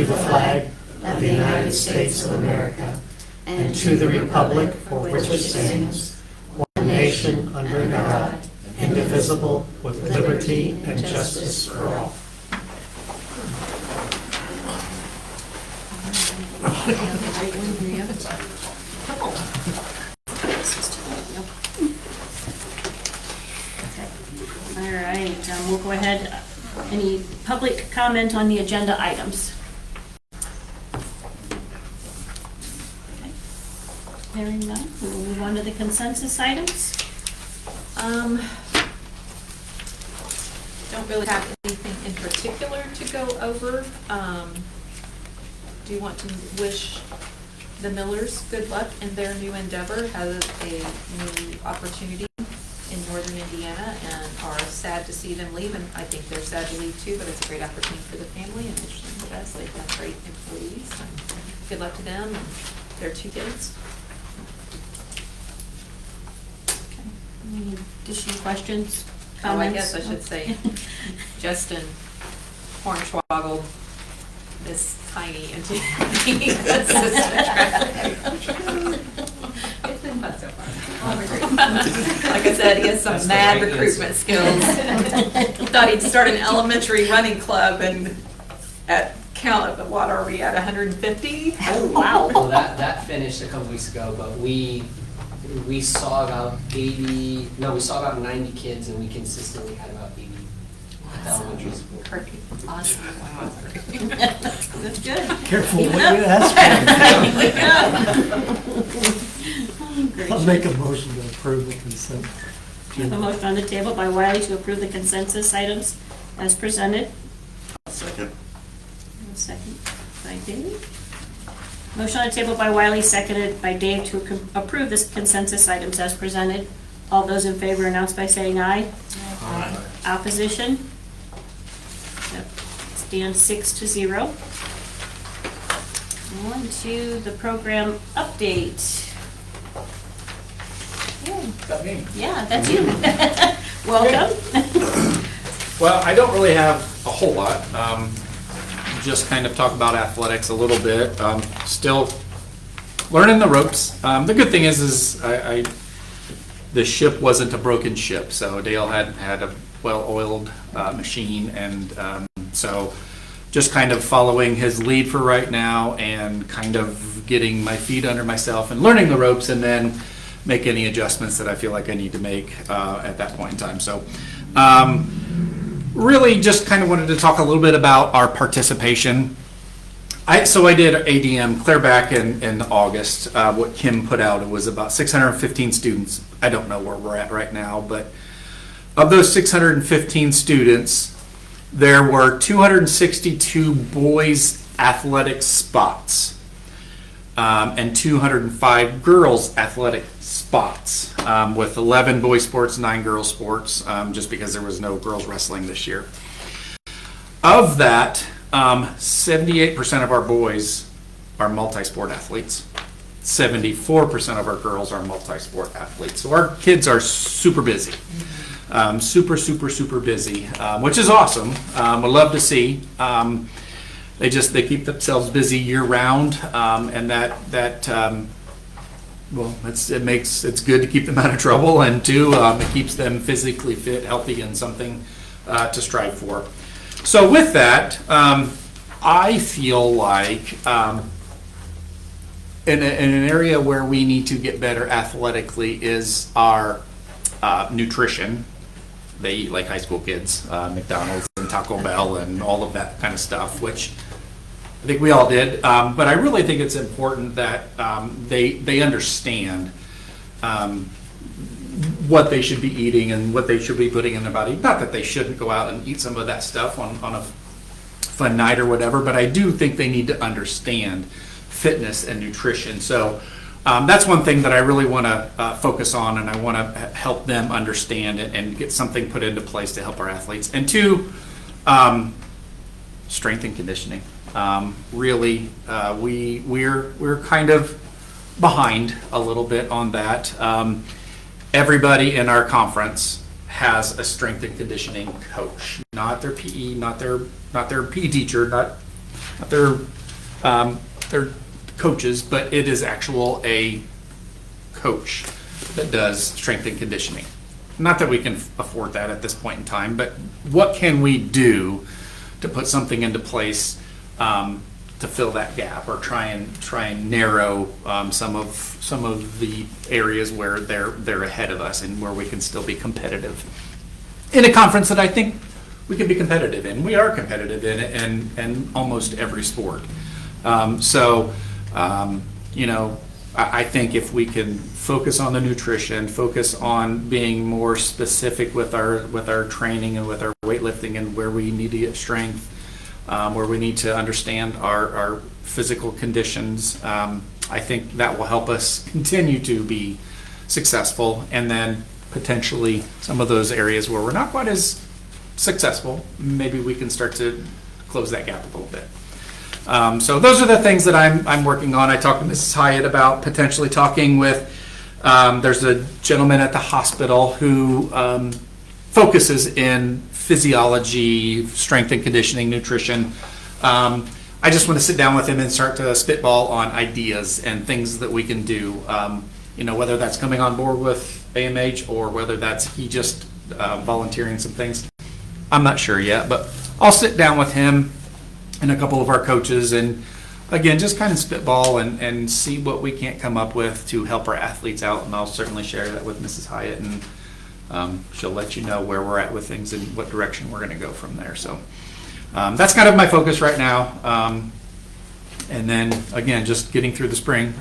to the flag of the United States of America and to the republic for which it stands, one nation under God, indivisible, with liberty and justice for all. All right, we'll go ahead. Any public comment on the agenda items? Okay. Hearing none, we will move on to the consensus items. Don't really have anything in particular to go over. Do want to wish the Millers good luck in their new endeavor as a new opportunity in northern Indiana, and are sad to see them leave, and I think they're sad to leave too, but it's a great opportunity for the family, and wish them the best. They've been great employees, and good luck to them and their 2 kids. Okay. Any additional questions, Oh, I comments? guess I should say Justin Hornswoggle this tiny into being assistant traffic. It's been fun so far. Like I said, he has some mad recruitment skills. Thought he'd start an elementary running club, and at count of what are we at, 150? Oh, wow. Well, that finished a couple weeks ago, but we saw about 90 kids, and we consistently had about 80 at the elementary school. Awesome. Wow. That's good. Careful what you ask for. I'll make a motion to approve the consent. We have a motion on the table by Wiley to approve the consensus items as presented. Second. A second by Dave. Motion on the table by Wiley, seconded by Dave to approve the consensus items as presented. All those in favor announce by saying aye. Aye. Opposition? Yep. Stands 6-0. On to the program update. That me? Yeah, that's you. Welcome. Well, I don't really have a whole lot. Just kind of talk about athletics a little bit. Still learning the ropes. The good thing is the ship wasn't a broken ship. So Dale had a well-oiled machine, and so just kind of following his lead for right now, and kind of getting my feet under myself and learning the ropes, and then make any adjustments that I feel like I need to make at that point in time. So really just kind of wanted to talk a little bit about our participation. I did ADM clear back in August. What Kim put out, it was about 615 students. I don't know where we're at right now, but of those 615 students, there were 262 boys athletic spots and 205 girls athletic spots, with 11 boys sports, 9 girls sports, just because there was no girls wrestling this year. Of that, 78% of our boys are multi-sport athletes. 74% of our girls are multi-sport athletes. So our kids are super busy. Super busy, which is awesome. Would love to see. They keep themselves busy year round, and it's good to keep them out of trouble, and two, it keeps them physically fit, healthy, and something to strive for. So with that, I feel like in an area where we need to get better athletically is our nutrition. They eat like high school kids, McDonald's and Taco Bell and all of that kind of stuff, which I think we all did. But I really think it's important that they understand what they should be eating and what they should be putting in their body. Not that they shouldn't go out and eat some of that stuff on a fun night or whatever, but I do think they need to understand fitness and nutrition. So that's one thing that I really want to focus on, and I want to help them understand it and get something put into place to help our athletes. And two, strength and conditioning. Really, we're kind of behind a little bit on that. Everybody in our conference has a strength and conditioning coach, not their PE, not their PE teacher, not they're coaches, but it is actual a coach that does strength and conditioning. Not that we can afford that at this point in time, but what can we do to put something into place to fill that gap, or try and narrow some of the areas where they're ahead of us and where we can still be competitive in a conference that I think we can be competitive in. We are competitive in it, and almost every sport. I think if we can focus on the nutrition, focus on being more specific with our training and with our weightlifting and where we need to get strength, where we need to understand our physical conditions, I think that will help us continue to be successful. And then potentially some of those areas where we're not quite as successful, maybe we can start to close that gap a little bit. So those are the things that I'm working on. I talked to Mrs. Hyatt about potentially talking with, there's a gentleman at the hospital who focuses in physiology, strength and conditioning, nutrition. I just want to sit down with him and start to spitball on ideas and things that we can do. Whether that's coming on board with AMH or whether that's he just volunteering some things. I'm not sure yet, but I'll sit down with him and a couple of our coaches and again, just kind of spitball and see what we can't come up with to help our athletes out. And I'll certainly share that with Mrs. Hyatt, and she'll let you know where we're at with things and what direction we're going to go from there. So that's kind of my focus right now. And then again, just getting through the spring.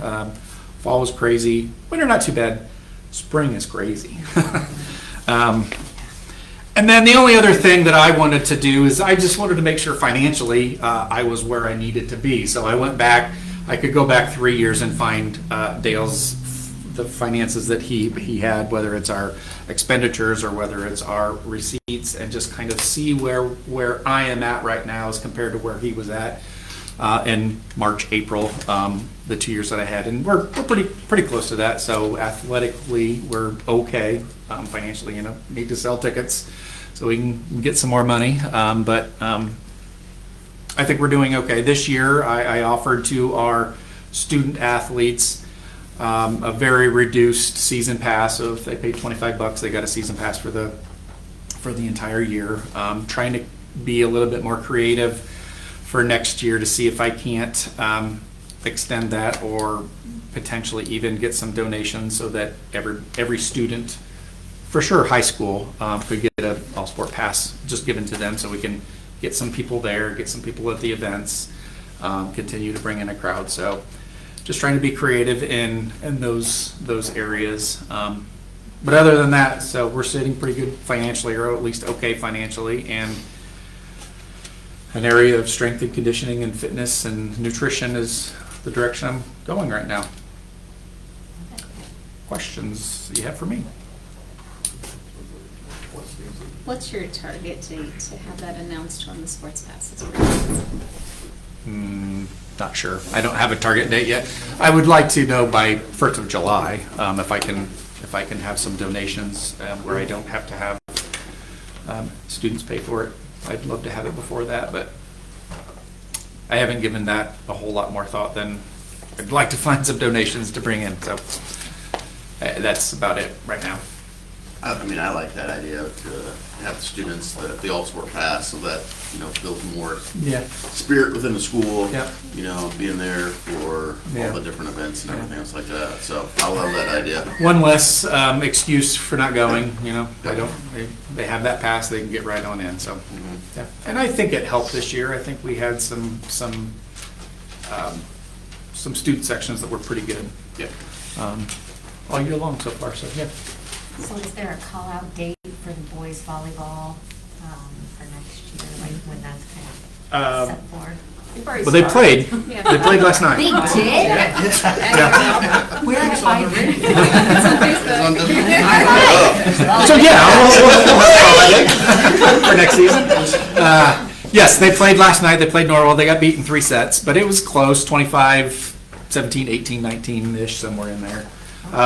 Fall was crazy. Winter not too bad. Spring is crazy. And then the only other thing that I wanted to do is I just wanted to make sure financially I was where I needed to be. So I went back. I could go back 3 years and find Dale's the finances that he had, whether it's our expenditures or whether it's our receipts, and just kind of see where I am at right now as compared to where he was at in March, April, the 2 years that I had, and we're pretty close to that. So athletically, we're okay. Financially, need to sell tickets so we can get some more money. But I think we're doing okay. This year, I offered to our student athletes a very reduced season pass. So if they paid $25, they got a season pass for the entire year. Trying to be a little bit more creative for next year to see if I can't extend that or potentially even get some donations so that every student, for sure high school, could get a all-sport pass just given to them, so we can get some people there, get some people at the events, continue to bring in a crowd. So just trying to be creative in those areas. But other than that, so we're sitting pretty good financially, or at least okay financially, and an area of strength and conditioning and fitness and nutrition is the direction I'm going right now. Questions you have for me? What's your target to have that announced when the sports passes? Not sure. I don't have a target date yet. I would like to know by 1st of July if I can have some donations where I don't have to have students pay for it. I'd love to have it before that, but I haven't given that a whole lot more thought than I'd like to find some donations to bring in. So that's about it right now. I mean, I like that idea to have the students the all-sport pass, so that builds more spirit within the school. Yeah. Being there for all the different events and everything else like that. So I love that idea. One less excuse for not going. They have that pass, they can get right on in. So yeah, and I think it helped this year. I think we had some student sections that were pretty good. Yeah. All year long so far. So yeah. So is there a call-out date for the boys volleyball for next year, like when that's kind of set for? Well, they played. They played last night. They did? Yeah. Where can I find it? So yeah, for next season. Yes, they played last night. They played Norwell. They got beat in 3 sets, but it was close. 25, 17, 18, 19-ish, somewhere in there.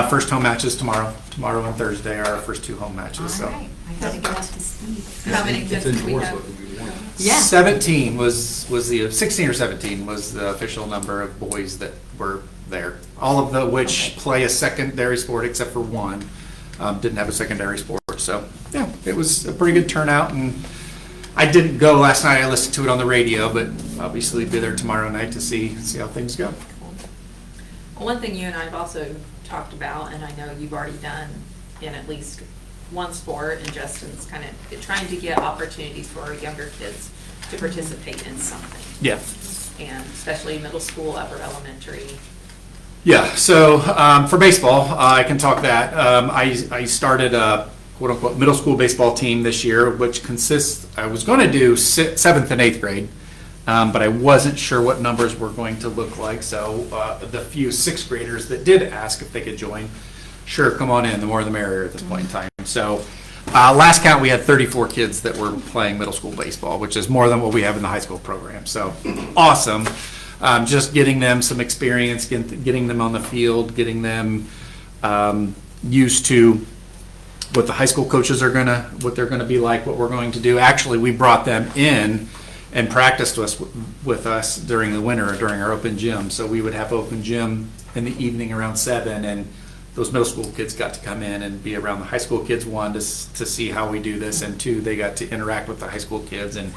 First home matches tomorrow. Tomorrow and Thursday are our first 2 home matches. All right, I gotta get up to speed. How many kids do we have? Yeah. 17 was the 16 or 17 was the official number of boys that were there. All of the which play a secondary sport except for one didn't have a secondary sport. So yeah, it was a pretty good turnout, and I didn't go last night. I listened to it on the radio, but obviously be there tomorrow night to see how things go. One thing you and I have also talked about, and I know you've already done in at least one sport, and Justin's kind of trying to get opportunities for our younger kids to participate in something. Yeah. And especially middle school, upper elementary. Yeah, so for baseball, I can talk that. I started a quote-unquote middle school baseball team this year, which consists, I was going to do 7th and 8th grade, but I wasn't sure what numbers were going to look like. So the few 6th graders that did ask if they could join, sure, come on in, the more the merrier at this point in time. So last count, we had 34 kids that were playing middle school baseball, which is more than what we have in the high school program. So awesome. Just getting them some experience, getting them on the field, getting them used to what the high school coaches are what they're gonna be like, what we're going to do. Actually, we brought them in and practiced with us during the winter, during our open gym. So we would have open gym in the evening around 7, and those middle school kids got to come in and be around the high school kids, one, to see how we do this, and two, they got to interact with the high school kids and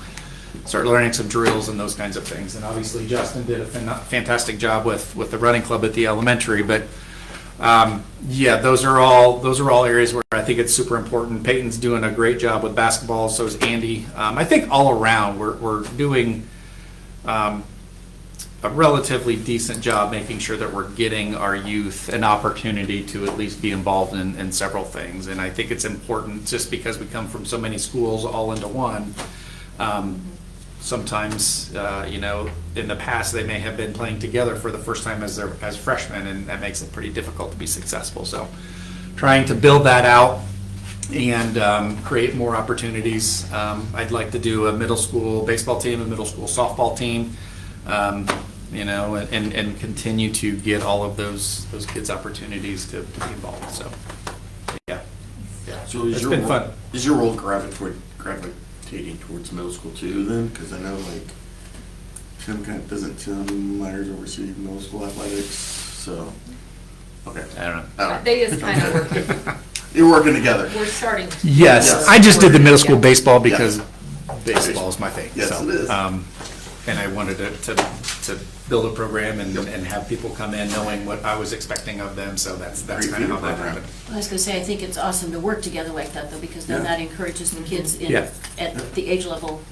start learning some drills and those kinds of things. And obviously Justin did a fantastic job with the running club at the elementary, but yeah, those are all areas where I think it's super important. Peyton's doing a great job with basketball, so is Andy. I think all around we're doing a relatively decent job making sure that we're getting our youth an opportunity to at least be involved in several things. And I think it's important, just because we come from so many schools all into one. Sometimes, in the past, they may have been playing together for the first time as freshmen, and that makes it pretty difficult to be successful. So trying to build that out and create more opportunities. I'd like to do a middle school baseball team, a middle school softball team, and continue to get all of those kids opportunities to be involved. So, yeah. So It's been fun. Is your role gravitating towards middle school too then? Because I know like Tim Myers oversee middle school athletics, so, okay. I don't know. They just kind of working, You're working together. we're starting. to- Yes, I just did the middle school baseball because baseball is my thing. Yes, so, it is. And I wanted to build a program and have people come in knowing what I was expecting of them. So that's Great kind of how feeder that program. happened. I was going to say, I think it's awesome to work together like that, though, because then Yeah. that encourages the kids Yeah. at the age level.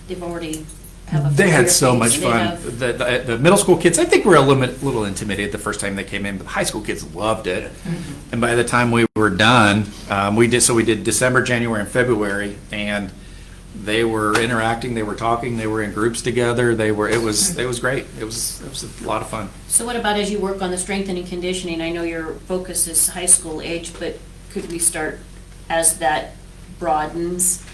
They've already have a They had so familiar much face. fun. The middle school kids, I think, were a little intimidated the first time they came in, but the high school kids loved it. And by the time we were done, we did December, January, and February, and they were interacting, they were talking, they were in groups together. It was great. It was a lot of fun. So what about as you work on the strengthening conditioning? I know your focus is high school age, but could we start, as that broadens,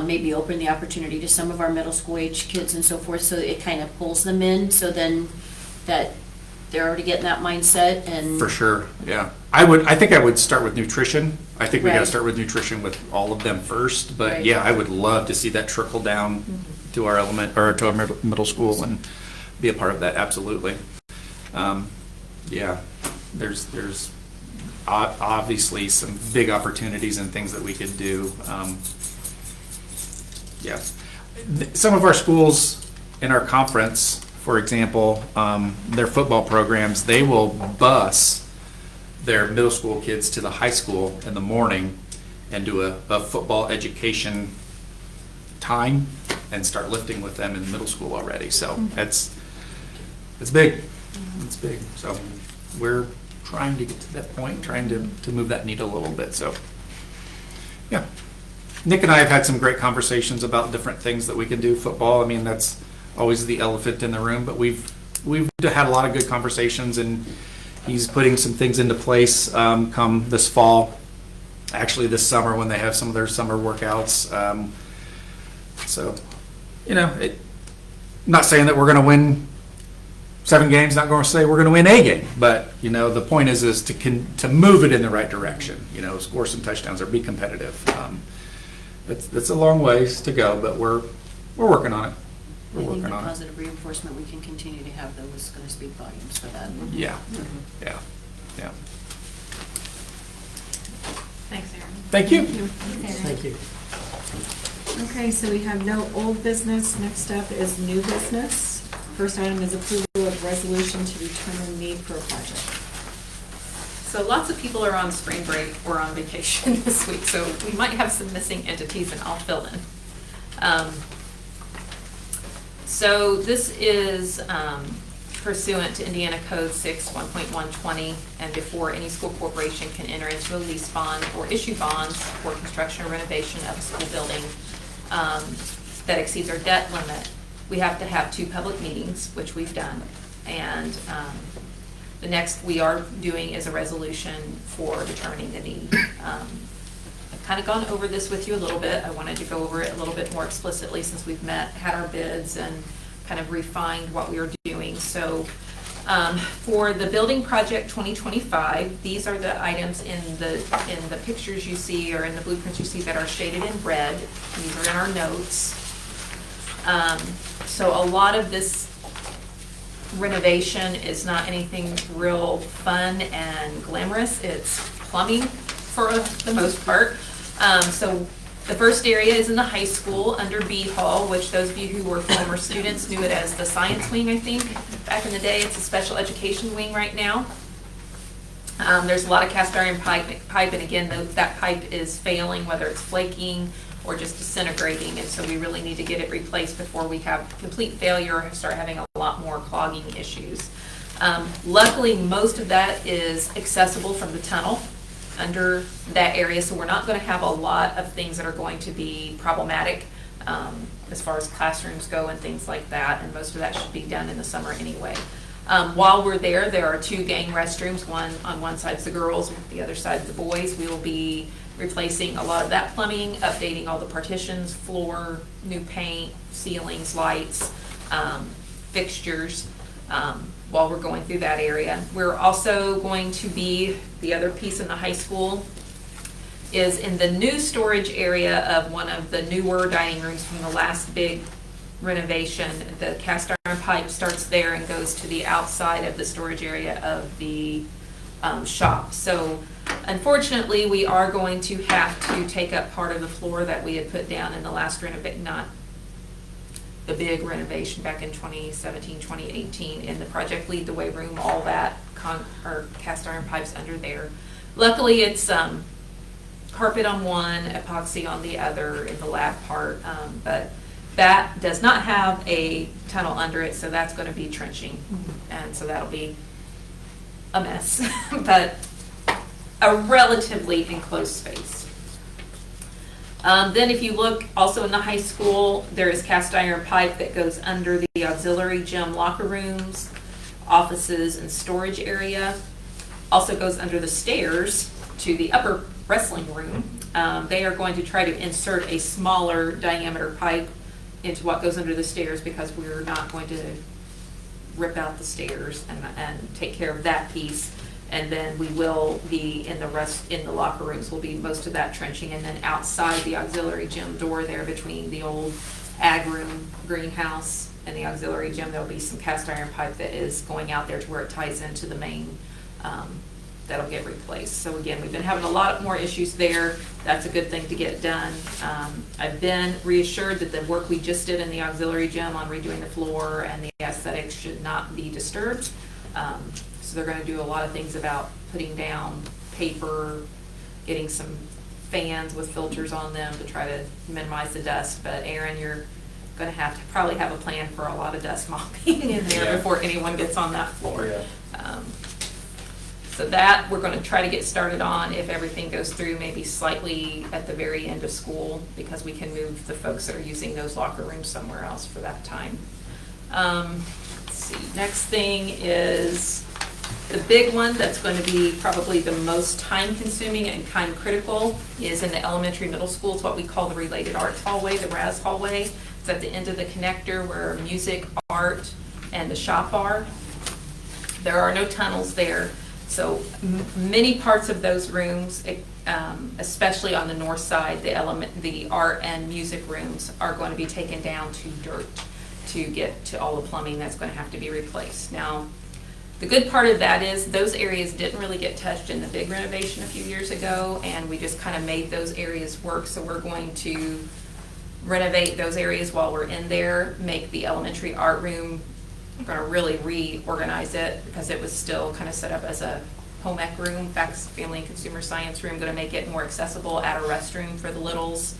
maybe open the opportunity to some of our middle school age kids and so forth, so it kind of pulls them in, so then that they're already getting that mindset and... For sure, yeah. I think I would start with nutrition. I think we got to Right. start with nutrition with all of them first. But Right. yeah, I would love to see that trickle down to our to our middle school and be a part of that. Absolutely. Yeah, there's obviously some big opportunities and things that we could do. Yeah, some of our schools in our conference, for example, their football programs, they will bus their middle school kids to the high school in the morning and do a football education time and start lifting with them in middle school already. So it's big. It's big. So we're trying to get to that point, trying to move that needle a little bit. So yeah. Nick and I have had some great conversations about different things that we can do. Football, I mean, that's always the elephant in the room, but we've had a lot of good conversations, and he's putting some things into place come this fall, actually this summer when they have some of their summer workouts. So, not saying that we're going to win 7 games, not going to say we're going to win a game, but the point is to move it in the right direction. Score some touchdowns or be competitive. It's a long ways to go, but we're We're working on it. I We're think working the on it. positive reinforcement we can continue to have, though, is going to speak volumes for that. Yeah, yeah, yeah. Thanks, Erin. Thank you. Thank you. Okay, so we have no old business. Next up is new business. First item is approval of resolution to determine need for a project. So lots of people are on spring break or on vacation this week, so we might have some missing entities, and I'll fill in. So this is pursuant to Indiana Code 6 1.120, and before any school corporation can enter into a lease bond or issue bonds for construction or renovation of a school building that exceeds our debt limit, we have to have 2 public meetings, which we've done. And the next we are doing is a resolution for determining the need. I've kind of gone over this with you a little bit. I wanted to go over it a little bit more explicitly since we've had our bids, and kind of refined what we were doing. So for the building project 2025, these are the items in the pictures you see, or in the blueprints you see, that are shaded in red. These are in our notes. So a lot of this renovation is not anything real fun and glamorous. It's plumbing for the most part. So the first area is in the high school under B Hall, which those of you who were former students knew it as the science wing, I think. Back in the day, it's a special education wing right now. There's a lot of cast iron pipe, and again, that pipe is failing, whether it's flaking or just disintegrating, and so we really need to get it replaced before we have complete failure or start having a lot more clogging issues. Luckily, most of that is accessible from the tunnel under that area, so we're not going to have a lot of things that are going to be problematic as far as classrooms go and things like that, and most of that should be done in the summer anyway. While we're there are 2 gang restrooms, one on one side is the girls, the other side is the boys. We will be replacing a lot of that plumbing, updating all the partitions, floor, new paint, ceilings, lights, fixtures, while we're going through that area. We're also going to be, the other piece in the high school is in the new storage area of one of the newer dining rooms from the last big renovation. The cast iron pipe starts there and goes to the outside of the storage area of the shop. So unfortunately, we are going to have to take up part of the floor that we had put down in the last renovation, not the big renovation back in 2017, 2018, in the Project Lead the Way room, all that cast iron pipes under there. Luckily, it's carpet on one, epoxy on the other in the lab part, but that does not have a tunnel under it, so that's going to be trenching, and so that'll be a mess, but a relatively enclosed space. Then if you look also in the high school, there is cast iron pipe that goes under the auxiliary gym locker rooms, offices, and storage area. Also goes under the stairs to the upper wrestling room. They are going to try to insert a smaller diameter pipe into what goes under the stairs, because we're not going to rip out the stairs and take care of that piece. And then we will be in the locker rooms will be most of that trenching, and then outside the auxiliary gym door there between the old ag room greenhouse and the auxiliary gym, there'll be some cast iron pipe that is going out there to where it ties into the main, that'll get replaced. So again, we've been having a lot more issues there. That's a good thing to get done. I've been reassured that the work we just did in the auxiliary gym on redoing the floor and the aesthetics should not be disturbed. So they're going to do a lot of things about putting down paper, getting some fans with filters on them to try to minimize the dust. But Aaron, you're going to have to probably have a plan for a lot of dust mopping in there before anyone gets on that floor. So that we're going to try to get started on, if everything goes through, maybe slightly at the very end of school, because we can move the folks that are using those locker rooms somewhere else for that time. Let's see. Next thing is the big one that's going to be probably the most time consuming and time critical is in the elementary middle school. It's what we call the Related Arts Hallway, the RAS Hallway. It's at the end of the connector where music, art, and the shop are. There are no tunnels there. So many parts of those rooms, especially on the north side, the art and music rooms are going to be taken down to dirt to get to all the plumbing that's going to have to be replaced. Now, the good part of that is those areas didn't really get touched in the big renovation a few years ago, and we just kind of made those areas work. So we're going to renovate those areas while we're in there, make the elementary art room, we're going to really reorganize it because it was still kind of set up as a home ec room, facts, family and consumer science room, going to make it more accessible, add a restroom for the littles,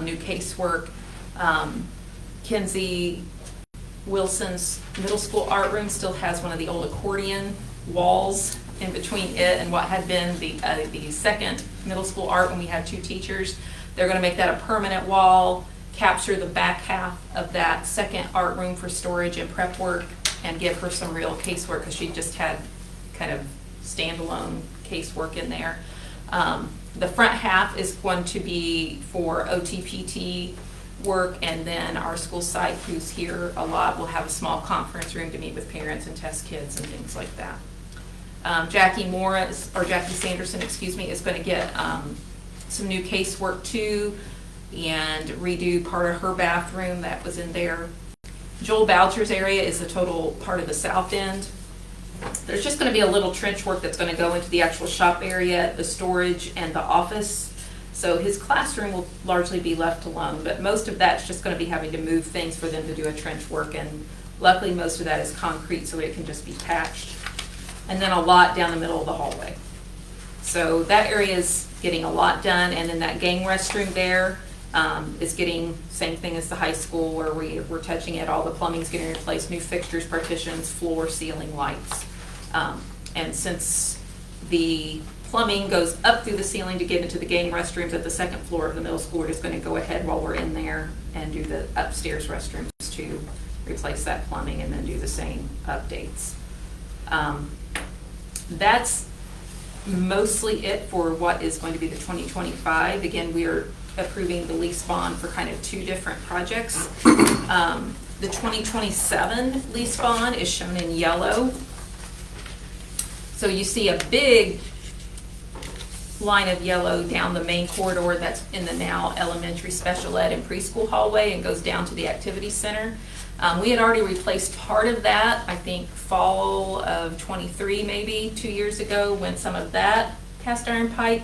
new casework. Kinsey Wilson's middle school art room still has one of the old accordion walls in between it and what had been the second middle school art when we had 2 teachers. They're going to make that a permanent wall, capture the back half of that second art room for storage and prep work, and give her some real casework because she just had kind of standalone casework in there. The front half is going to be for OTPT work, and then our school site, who's here a lot, will have a small conference room to meet with parents and test kids and things like that. Jackie Sanderson, is going to get some new casework too, and redo part of her bathroom that was in there. Joel Boucher's area is the total part of the south end. There's just going to be a little trench work that's going to go into the actual shop area, the storage, and the office. So his classroom will largely be left alone, but most of that's just going to be having to move things for them to do a trench work, and luckily most of that is concrete so it can just be patched. And then a lot down the middle of the hallway. So that area is getting a lot done, and then that gang restroom there is getting same thing as the high school where we're touching it. All the plumbing's getting replaced, new fixtures, partitions, floor, ceiling, lights. And since the plumbing goes up through the ceiling to get into the gang restrooms at the second floor of the middle school, we're just going to go ahead while we're in there and do the upstairs restrooms to replace that plumbing and then do the same updates. That's mostly it for what is going to be the 2025. Again, we are approving the lease bond for kind of 2 different projects. The 2027 lease bond is shown in yellow. So you see a big line of yellow down the main corridor that's in the now elementary special ed and preschool hallway and goes down to the activity center. We had already replaced part of that, I think fall of 23, maybe 2 years ago, when some of that cast iron pipe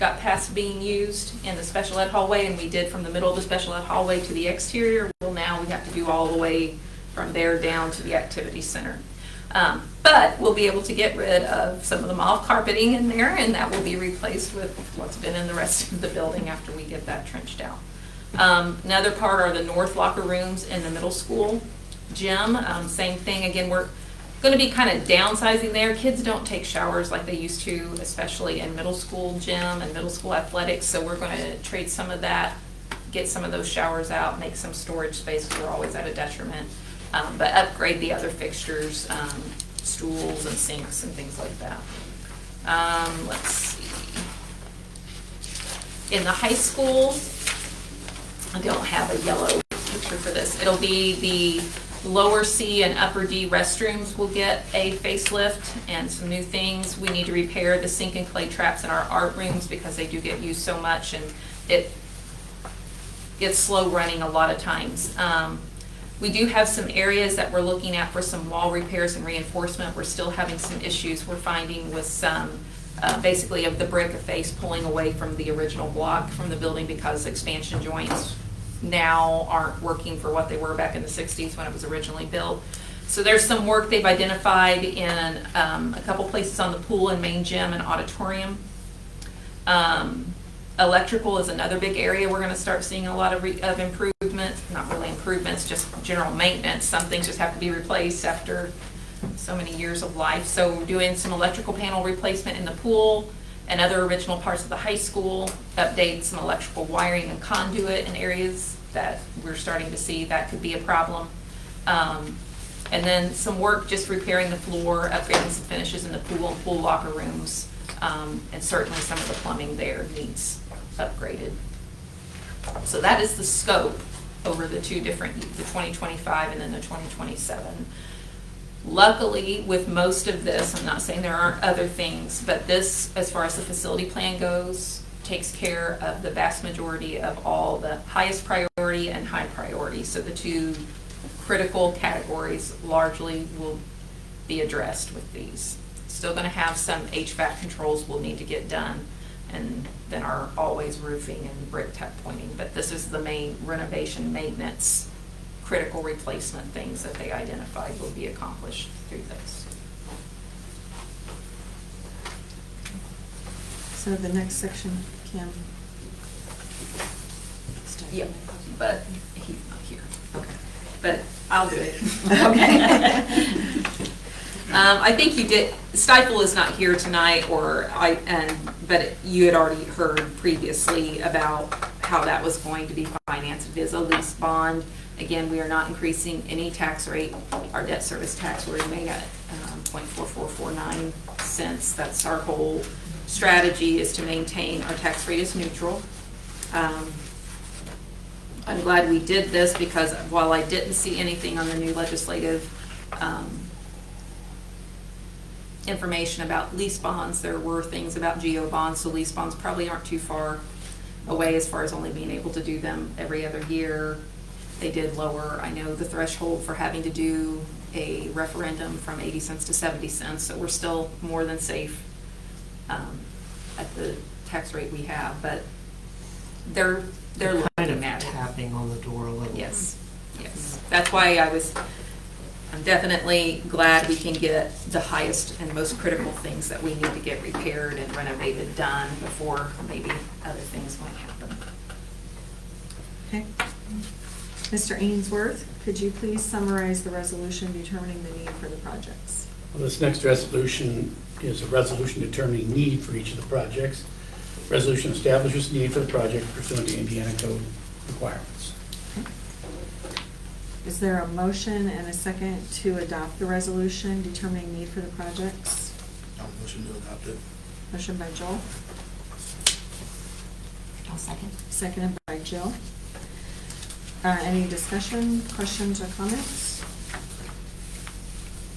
got past being used in the special ed hallway, and we did from the middle of the special ed hallway to the exterior. Well, now we have to do all the way from there down to the activity center. But we'll be able to get rid of some of the mauve carpeting in there, and that will be replaced with what's been in the rest of the building after we get that trenched out. Another part are the north locker rooms in the middle school gym. Same thing, again, we're going to be kind of downsizing there. Kids don't take showers like they used to, especially in middle school gym and middle school athletics, so we're going to trade some of that, get some of those showers out, make some storage space because we're always at a detriment, but upgrade the other fixtures, stools and sinks and things like that. Let's see. In the high school, I don't have a yellow picture for this. It'll be the lower C and upper D restrooms will get a facelift and some new things. We need to repair the sink and clay traps in our art rooms because they do get used so much, and it's slow running a lot of times. We do have some areas that we're looking at for some wall repairs and reinforcement. We're still having some issues we're finding with some basically of the brick face pulling away from the original block from the building because expansion joints now aren't working for what they were back in the 60s when it was originally built. So there's some work they've identified in a couple places on the pool and main gym and auditorium. Electrical is another big area we're going to start seeing a lot of improvement. Not really improvements, just general maintenance. Some things just have to be replaced after so many years of life. So we're doing some electrical panel replacement in the pool and other original parts of the high school, update some electrical wiring and conduit in areas that we're starting to see that could be a problem. And then some work just repairing the floor, upgrading some finishes in the pool and pool locker rooms, and certainly some of the plumbing there needs upgraded. So that is the scope over the 2 different, the 2025 and then the 2027 Luckily, with most of this, I'm not saying there aren't other things, but this, as far as the facility plan goes, takes care of the vast majority of all the highest priority and high priority. So the two critical categories largely will be addressed with these. Still going to have some HVAC controls we'll need to get done, and then our always roofing and brick tuck pointing. But this is the main renovation, maintenance, critical replacement things that they identified will be accomplished through this. So the next section, Kim. Yep, but he's not here. Okay. But I'll do it. Okay. I think you did, Stifel is not here tonight, but you had already heard previously about how that was going to be financed. It is a lease bond. Again, we are not increasing any tax rate. Our debt service tax will remain at 0.4449 cents. That's our whole strategy, is to maintain our tax rate is neutral. I'm glad we did this because while I didn't see anything on the new legislative information about lease bonds, there were things about GO bonds, so lease bonds probably aren't too far away as far as only being able to do them every other year. They did lower, I know, the threshold for having to do a referendum from 80 cents to 70 cents, so we're still more than safe at the tax rate we have, but they're kind looking of at it. tapping on the door a little. Yes, yes. That's why I'm definitely glad we can get the highest and most critical things that we need to get repaired and renovated done before maybe other things might happen. Okay. Mr. Ainsworth, could you please summarize the resolution determining the need for the projects? Well, this next resolution is a resolution determining need for each of the projects. Resolution establishes need for the project pursuant to Indiana code requirements. Is there a motion and a second to adopt the resolution determining need for the projects? I'll motion to adopt it. Motion by Joel, I'll second. seconded by Jill. Any discussion, questions, or comments?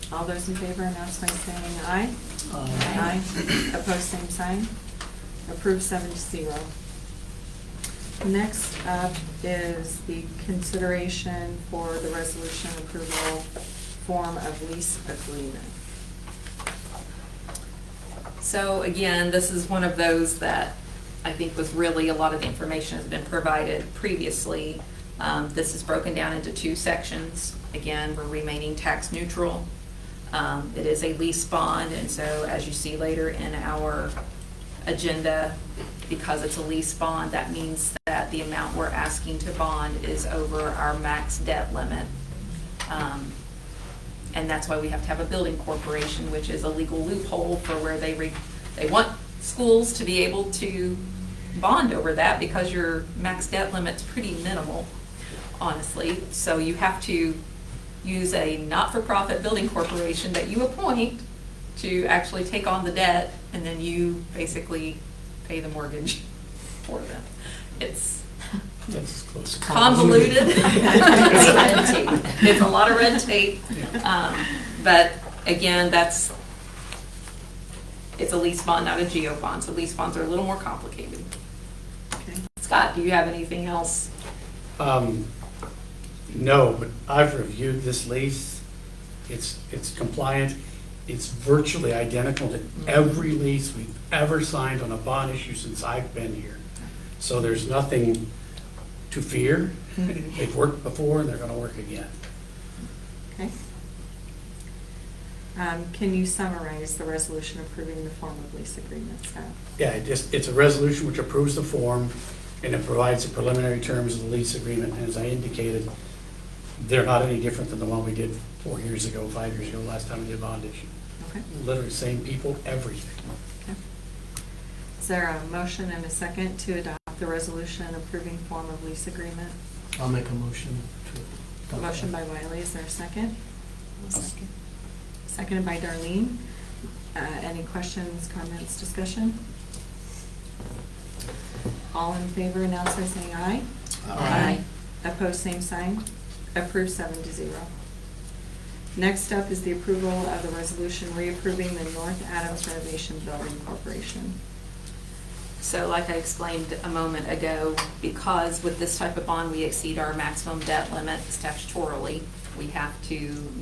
All those in favor announce by saying aye. Aye. Opposed, same sign. Approved 7-0. Next up is the consideration for the resolution approval form of lease agreement. So again, this is one of those that I think was really, a lot of the information has been provided previously. This is broken down into two sections. Again, we're remaining tax neutral. It is a lease bond, and so as you see later in our agenda, because it's a lease bond, that means that the amount we're asking to bond is over our max debt limit. And that's why we have to have a building corporation, which is a legal loophole for where they want schools to be able to bond over that, because your max debt limit's pretty minimal, honestly. So you have to use a not-for-profit building corporation that you appoint to actually take on the debt, and then you basically pay the mortgage for them. It's That's close. convoluted. It's a lot of red tape. But again, it's a lease bond, not a GO bond. So lease bonds are a little more complicated. Okay. Scott, do you have anything else? No, but I've reviewed this lease. It's compliant. It's virtually identical to every lease we've ever signed on a bond issue since I've been here. So there's nothing to fear. They've worked before and they're going to work again. Okay. Can you summarize the resolution approving the form of lease agreement, Scott? Yeah, it's a resolution which approves the form, and it provides the preliminary terms of the lease agreement. And as I indicated, they're not any different than the one we did 4 years ago, 5 years ago, last time we did a bond issue. Okay. Literally same people, everything. Okay. Is there a motion and a second to adopt the resolution approving form of lease agreement? I'll make a motion to. Motion by Wiley, is there a second? I'll second. Seconded by Darlene. Any questions, comments, discussion? All in favor, announce by saying aye. Aye. Opposed, same sign. Approved 7-0. Next up is the approval of the resolution reapproving the North Adams Renovation Building Corporation. So like I explained a moment ago, because with this type of bond, we exceed our maximum debt limit statutorily, we have to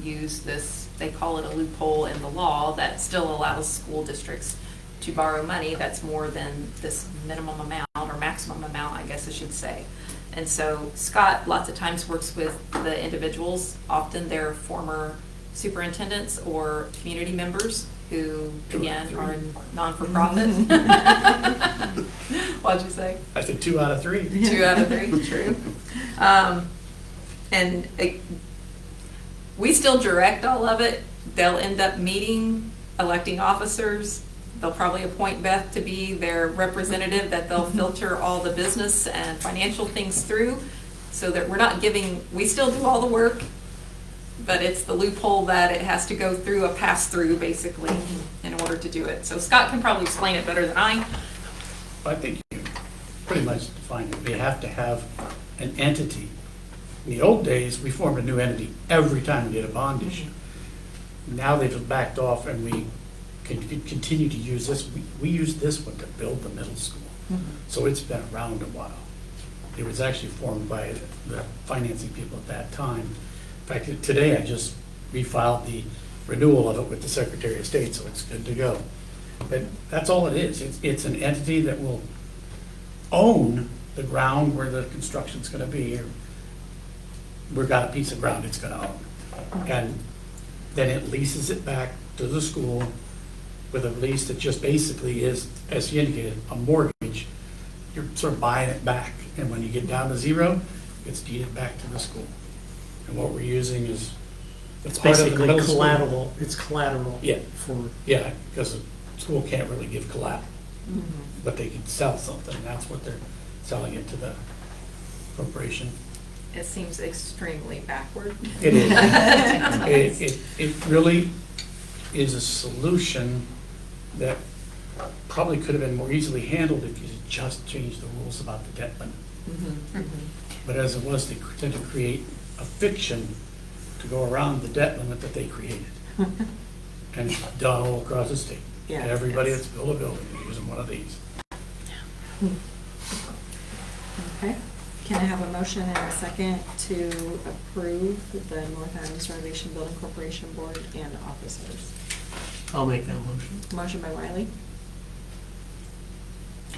use this, they call it a loophole in the law that still allows school districts to borrow money that's more than this minimum amount, or maximum amount, I guess I should say. And so Scott lots of times works with the individuals, often they're former superintendents or community members who, again, are non-for-profit. What'd you say? I said 2 out of 3. 2 out of 3, true. And we still direct all of it. They'll end up meeting, electing officers. They'll probably appoint Beth to be their representative, that they'll filter all the business and financial things through, so that we're not giving, we still do all the work, but it's the loophole that it has to go through a pass-through, basically, in order to do it. So Scott can probably explain it better than I. I think you pretty much defined it. We have to have an entity. In the old days, we formed a new entity every time we did a bond issue. Now they've backed off, and we can continue to use this. We used this one to build the middle school. So it's been around a while. It was actually formed by the financing people at that time. In fact, today I just refiled the renewal of it with the Secretary of State, so it's good to go. But that's all it is. It's an entity that will own the ground where the construction's gonna be. We've got a piece of ground it's gonna own. And then it leases it back to the school with a lease that just basically is, as he indicated, a mortgage. You're sort of buying it back, and when you get down to 0, it's deeded back to the school. And what we're using is It's part of the basically middle school. collateral, it's collateral. Yeah. For, Yeah, because the school can't really give collateral, but they can sell something, and that's what they're selling it to the corporation. It seems extremely backward. It is. It really is a solution that probably could have been more easily handled if you just changed the rules about the debt limit. But as it was, they tend to create a fiction to go around the debt limit that they created. And it's done all across the state. Yeah. Everybody that's built a building is using one of these. Okay. Can I have a motion and a second to approve the North Adams Renovation Building Corporation Board and officers? I'll make that motion. Motion by Wiley,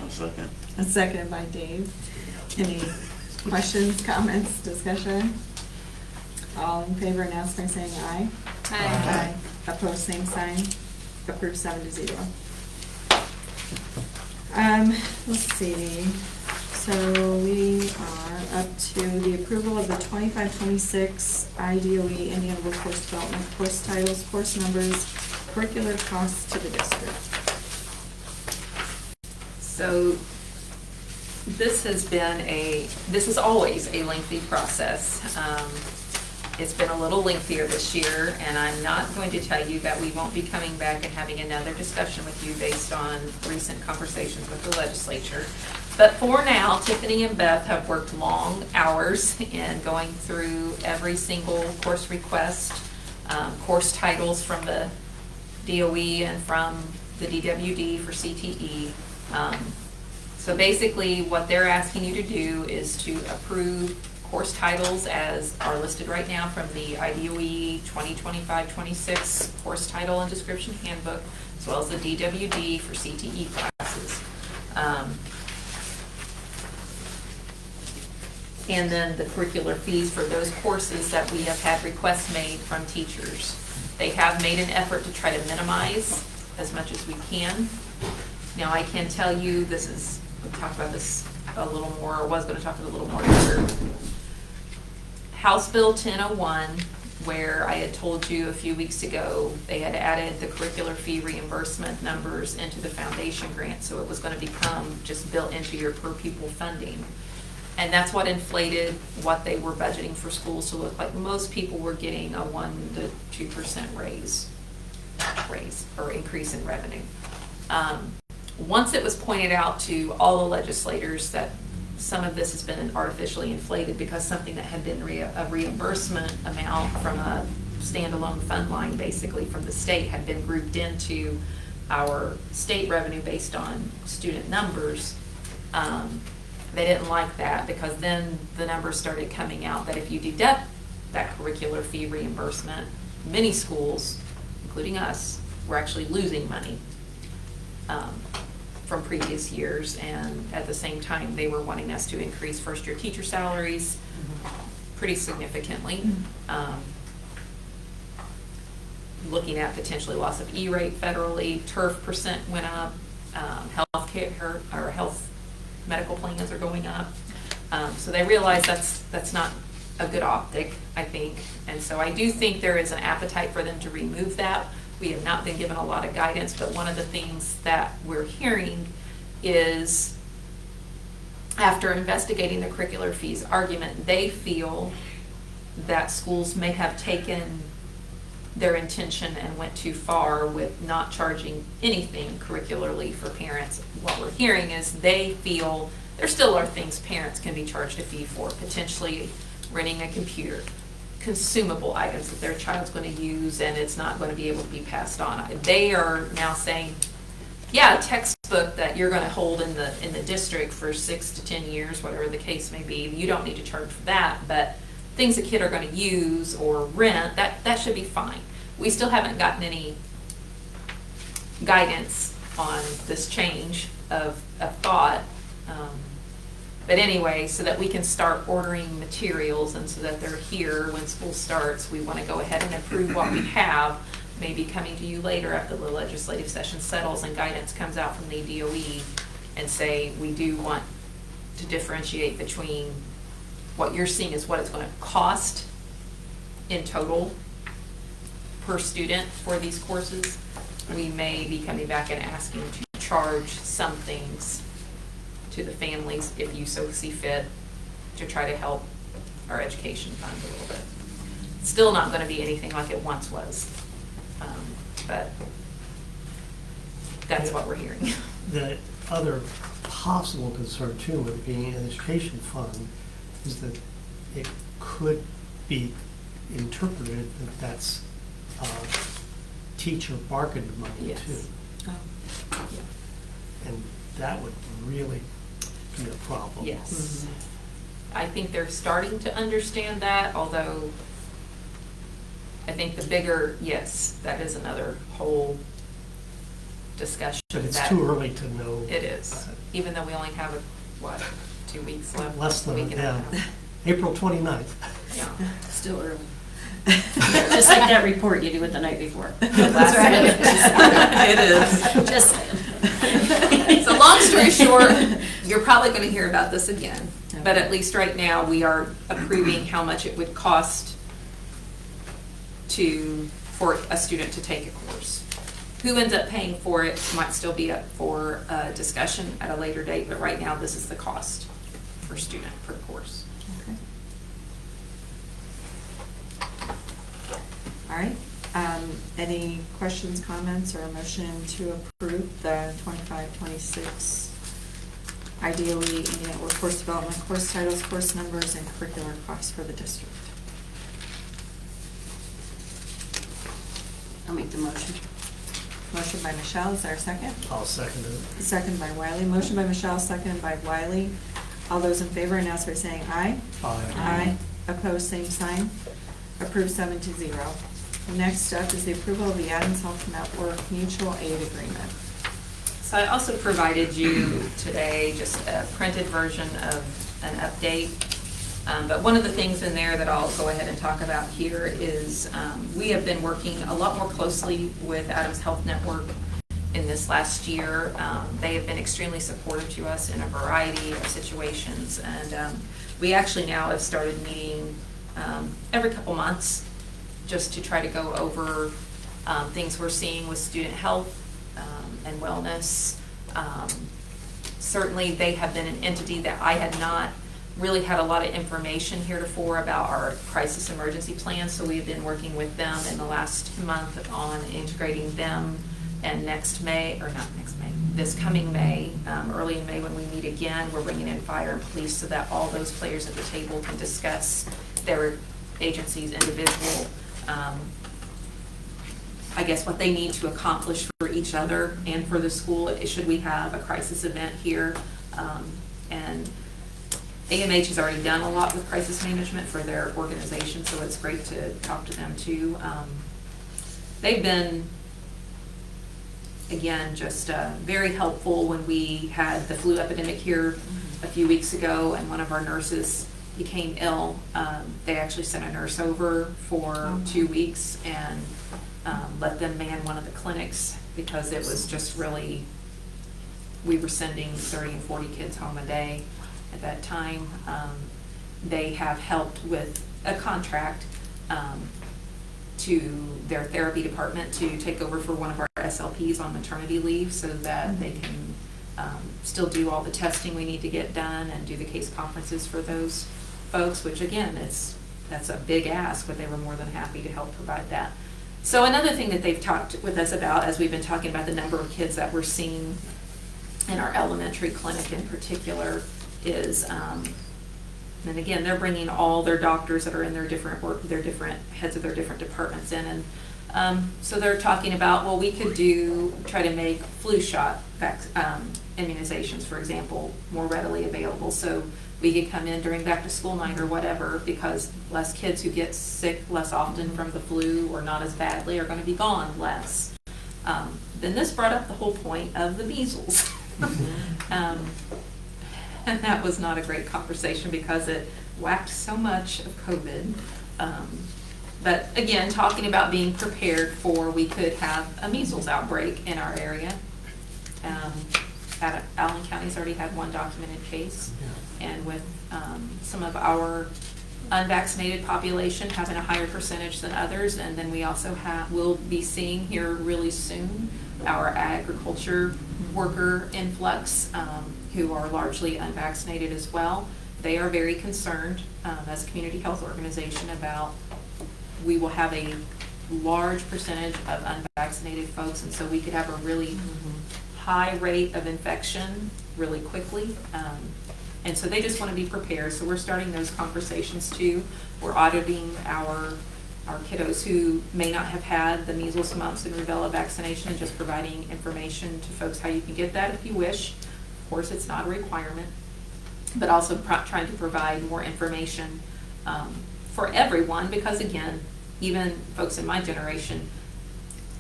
I'll second. and seconded by Dave. Any questions, comments, discussion? All in favor, announce by saying aye. Aye. Opposed, same sign. Approved 7-0. Let's see. So we are up to the approval of the 25-26 IDOE Indian Workforce Development course titles, course numbers, curricular costs to the district. So this is always a lengthy process. It's been a little lengthier this year, and I'm not going to tell you that we won't be coming back and having another discussion with you based on recent conversations with the legislature. But for now, Tiffany and Beth have worked long hours in going through every single course request, course titles from the DOE and from the DWD for CTE. So basically, what they're asking you to do is to approve course titles as are listed right now from the IDOE 2025-26 course title and description handbook, as well as the DWD for CTE classes. And then the curricular fees for those courses that we have had requests made from teachers. They have made an effort to try to minimize as much as we can. Now, I can tell you, we'll talk about this a little more, or was going to talk a little more later. House Bill 1001, where I had told you a few weeks ago, they had added the curricular fee reimbursement numbers into the foundation grant, so it was going to become just built into your per pupil funding. And that's what inflated what they were budgeting for schools to look like. Most people were getting a 1 to 2% raise or increase in revenue. Once it was pointed out to all the legislators that some of this has been artificially inflated because something that had been a reimbursement amount from a standalone fund line basically from the state had been grouped into our state revenue based on student numbers. They didn't like that because then the numbers started coming out that if you deduct that curricular fee reimbursement, many schools, including us, were actually losing money from previous years. And at the same time, they were wanting us to increase first-year teacher salaries pretty significantly. Looking at potentially loss of E-rate federally, TERF percent went up, healthcare or health medical plans are going up. So they realize that's not a good optic, I think. And so I do think there is an appetite for them to remove that. We have not been given a lot of guidance, but one of the things that we're hearing is after investigating the curricular fees argument, they feel that schools may have taken their intention and went too far with not charging anything curricularly for parents. What we're hearing is they feel there still are things parents can be charged a fee for, potentially renting a computer, consumable items that their child's going to use and it's not going to be able to be passed on. They are now saying, yeah, a textbook that you're going to hold in the district for 6 to 10 years, whatever the case may be, you don't need to charge for that, but things a kid are going to use or rent, that should be fine. We still haven't gotten any guidance on this change of thought. But anyway, so that we can start ordering materials and so that they're here when school starts, we want to go ahead and approve what we have, maybe coming to you later after the legislative session settles and guidance comes out from the DOE and say we do want to differentiate between what you're seeing is what it's going to cost in total per student for these courses. We may be coming back and asking to charge some things to the families if you so see fit to try to help our education fund a little bit. It's still not going to be anything like it once was, but that's what we're hearing. The other possible concern too with being an education fund is that it could be interpreted that that's teacher bargain money Yes. too. Oh. And that would really be a problem. Yes. I think they're starting to understand that, although I think the bigger, yes, that is another whole discussion. But it's that too early to know. It is, even though we only have, 2 weeks left? Less than week and a half. April 29th. Yeah. Still early. Just like that report you do it the night before. That's right. It is. Just saying. So long story short, you're probably going to hear about this again. But at least right now, we are approving how much it would cost for a student to take a course. Who ends up paying for it might still be up for discussion at a later date, but right now, this is the cost per student per course. Okay. All right. Any questions, comments, or a motion to approve the 25-26 ideally Indiana Workforce Development course titles, course numbers, and curricular costs for the district? I'll make the motion. Motion by Michelle, is there a second? I'll second it. Second by Wiley. Motion by Michelle, seconded by Wiley. All those in favor announce by saying aye. Aye. Aye. Opposed, same sign. Approved 7-0. Next up is the approval of the Adams Health Network Mutual Aid Agreement. So I also provided you today just a printed version of an update. But one of the things in there that I'll go ahead and talk about here is we have been working a lot more closely with Adams Health Network in this last year. They have been extremely supportive to us in a variety of situations. And we actually now have started meeting every couple months just to try to go over things we're seeing with student health and wellness. Certainly they have been an entity that I had not really had a lot of information heretofore about our crisis emergency plan, so we've been working with them in the last month on integrating them, and this coming May, early in May when we meet again, we're bringing in fire and police so that all those players at the table can discuss their agency's individual I guess what they need to accomplish for each other and for the school, should we have a crisis event here. And AMH has already done a lot with crisis management for their organization, so it's great to talk to them too. They've been, again, just very helpful when we had the flu epidemic here a few weeks ago and one of our nurses became ill. They actually sent a nurse over for 2 weeks and let them man one of the clinics because it was just really, we were sending 30 and 40 kids home a day at that time. They have helped with a contract to their therapy department to take over for one of our SLPs on maternity leave so that they can still do all the testing we need to get done and do the case conferences for those folks, which again, that's a big ask, but they were more than happy to help provide that. So another thing that they've talked with us about, as we've been talking about the number of kids that we're seeing in our elementary clinic in particular, is, and again, they're bringing all their doctors that are in their different heads of their different departments in, and so they're talking about, well, we could try to make flu shot immunizations, for example, more readily available, so we could come in during back to school night or whatever, because less kids who get sick less often from the flu or not as badly are going to be gone less. Then this brought up the whole point of the measles. And that was not a great conversation because it whacked so much of COVID. But again, talking about being prepared for, we could have a measles outbreak in our area. Allen County's already had one documented case. And with some of our unvaccinated population having a higher percentage than others, and then we also will be seeing here really soon our agriculture worker influx, who are largely unvaccinated as well. They are very concerned as a community health organization about, we will have a large percentage of unvaccinated folks, and so we could have a really high rate of infection really quickly. And so they just want to be prepared. So we're starting those conversations too. We're auditing our kiddos who may not have had the measles, mumps, and rubella vaccination, and just providing information to folks how you can get that if you wish. Of course, it's not a requirement, but also trying to provide more information for everyone, because again, even folks in my generation,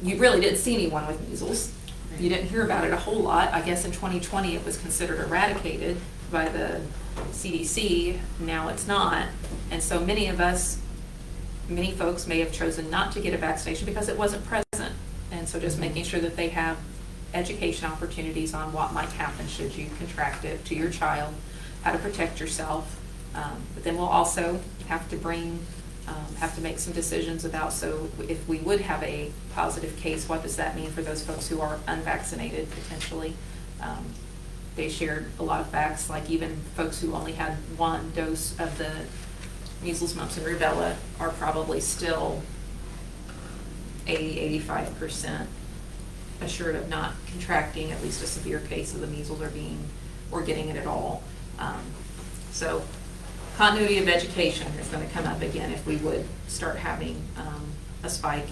you really didn't see anyone with measles. You didn't hear about it a whole lot. I guess in 2020 it was considered eradicated by the CDC. Now it's not. And so many folks may have chosen not to get a vaccination because it wasn't present. And so just making sure that they have education opportunities on what might happen should you contract it to your child, how to protect yourself. But then we'll also have to make some decisions about, so if we would have a positive case, what does that mean for those folks who are unvaccinated potentially? They shared a lot of facts, like even folks who only had one dose of the measles, mumps, and rubella are probably still 80–85% assured of not contracting at least a severe case of the measles or getting it at all. So continuity of education is going to come up again if we would start having a spike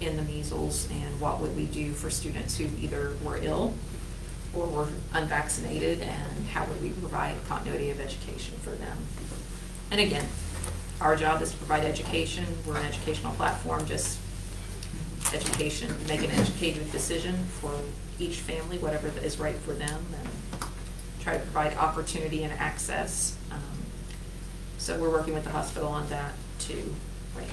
in the measles, and what would we do for students who either were ill or were unvaccinated, and how would we provide continuity of education for them. And again, our job is to provide education. We're an educational platform, just education, make an educated decision for each family, whatever is right for them, and try to provide opportunity and access. So we're working with the hospital on that too. Right.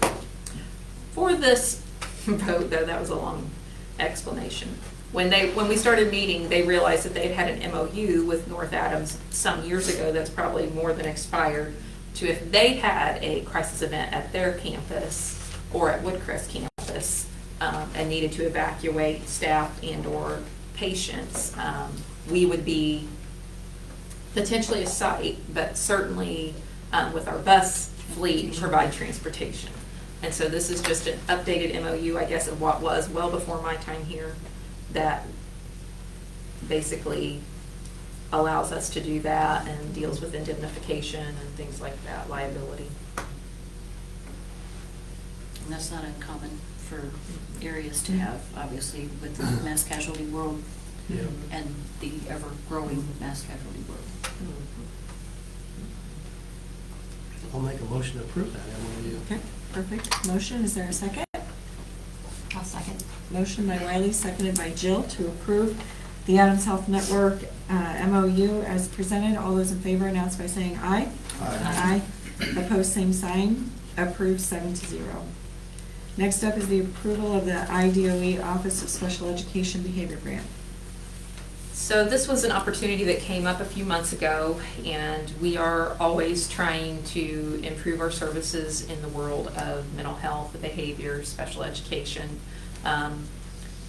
For this vote, though, that was a long explanation. When we started meeting, they realized that they'd had an MOU with North Adams some years ago that's probably more than expired, to if they had a crisis event at their campus or at Woodcrest campus and needed to evacuate staff and or patients, we would be potentially a site, but certainly with our bus fleet, provide transportation. And so this is just an updated MOU, I guess, of what was well before my time here, that basically allows us to do that and deals with indemnification and things like that, liability. And that's not uncommon for areas to have, obviously, with the mass casualty world and the ever-growing mass casualty world. I'll make a motion to approve that MOU. Okay, perfect. Motion, is there a second? I'll second. Motion by Wiley, seconded by Jill to approve the Adams Health Network MOU as presented. All those in favor announce by saying aye. Aye. Opposed, same sign. Approved 7-0. Next up is the approval of the IDOE Office of Special Education Behavior Grant. So this was an opportunity that came up a few months ago, and we are always trying to improve our services in the world of mental health, behavior, special education. I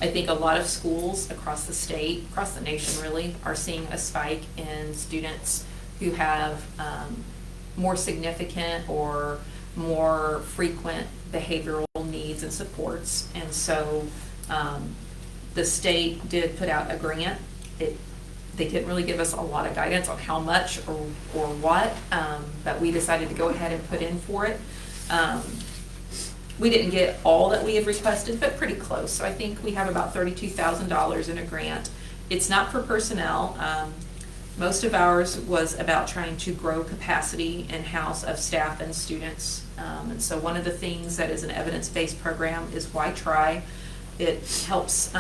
think a lot of schools across the state, across the nation really, are seeing a spike in students who have more significant or more frequent behavioral needs and supports. And so the state did put out a grant. They didn't really give us a lot of guidance on how much or what, but we decided to go ahead and put in for it. We didn't get all that we had requested, but pretty close. So I think we have about $32,000 in a grant. It's not for personnel. Most of ours was about trying to grow capacity in-house of staff and students. And so one of the things that is an evidence-based program is Why Try. It helps,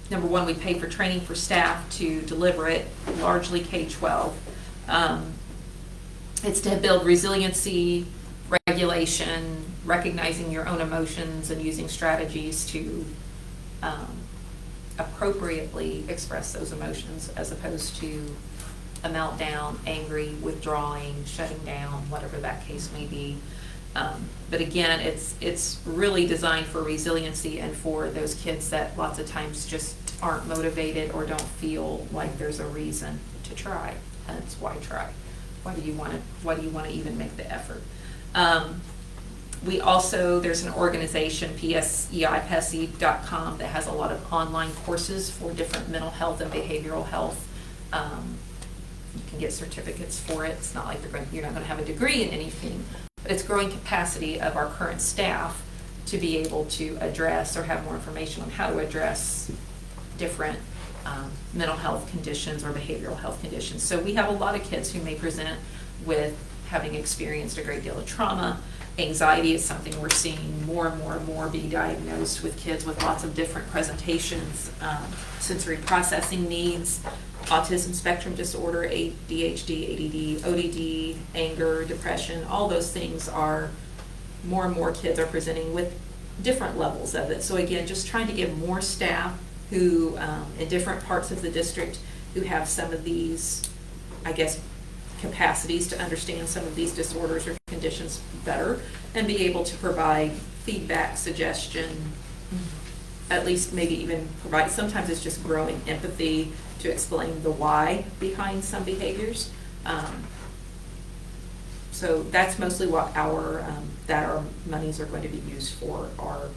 number one, we pay for training for staff to deliver it, largely K-12. It's to build resiliency, regulation, recognizing your own emotions, and using strategies to appropriately express those emotions, as opposed to a meltdown, angry, withdrawing, shutting down, whatever that case may be. But again, it's really designed for resiliency and for those kids that lots of times just aren't motivated or don't feel like there's a reason to try. That's why try. Why do you want to even make the effort? We also, there's an organization, PSEI.com, that has a lot of online courses for different mental health and behavioral health. You can get certificates for it. It's not like you're not going to have a degree in anything, but it's growing capacity of our current staff to be able to address or have more information on how to address different mental health conditions or behavioral health conditions. So we have a lot of kids who may present with having experienced a great deal of trauma. Anxiety is something we're seeing more and more and more be diagnosed with kids with lots of different presentations, sensory processing needs, autism spectrum disorder, ADHD, ADD, ODD, anger, depression. All those things are, more and more kids are presenting with different levels of it. So again, just trying to give more staff who, in different parts of the district, who have some of these, I guess, capacities to understand some of these disorders or conditions better, and be able to provide feedback, suggestion, at least maybe even provide, sometimes it's just growing empathy to explain the why behind some behaviors. So that's mostly what our monies are going to be used for, our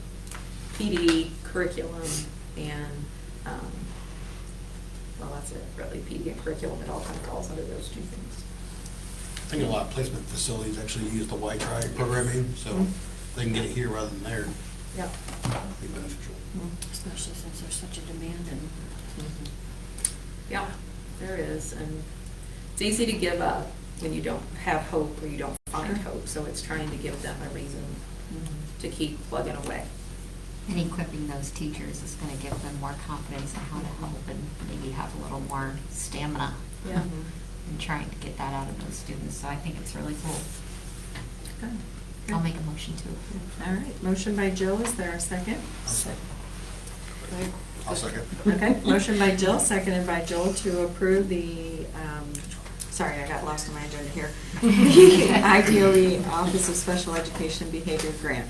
PD, curriculum, and well, that's it, really, PD and curriculum. It all kind of falls under those two things. I think a lot of placement facilities actually use the Why Try programming, so they can get it here rather than there. Yeah. That'd be beneficial. Especially since there's such a demand and. Yeah, there is, and it's easy to give up when you don't have hope or you don't find hope, so it's trying to give them a reason to keep plugging away. And equipping those teachers is going to give them more confidence in how to help and maybe have a little more stamina. Yeah. And trying to get that out of those students. So I think it's really cool. Good. I'll make a motion to approve. All right, motion by Jill, is there a second? I'll second. Okay, motion by Jill, seconded by Joel to approve the, sorry, I got lost on my agenda here. IDOE Office of Special Education Behavior Grant.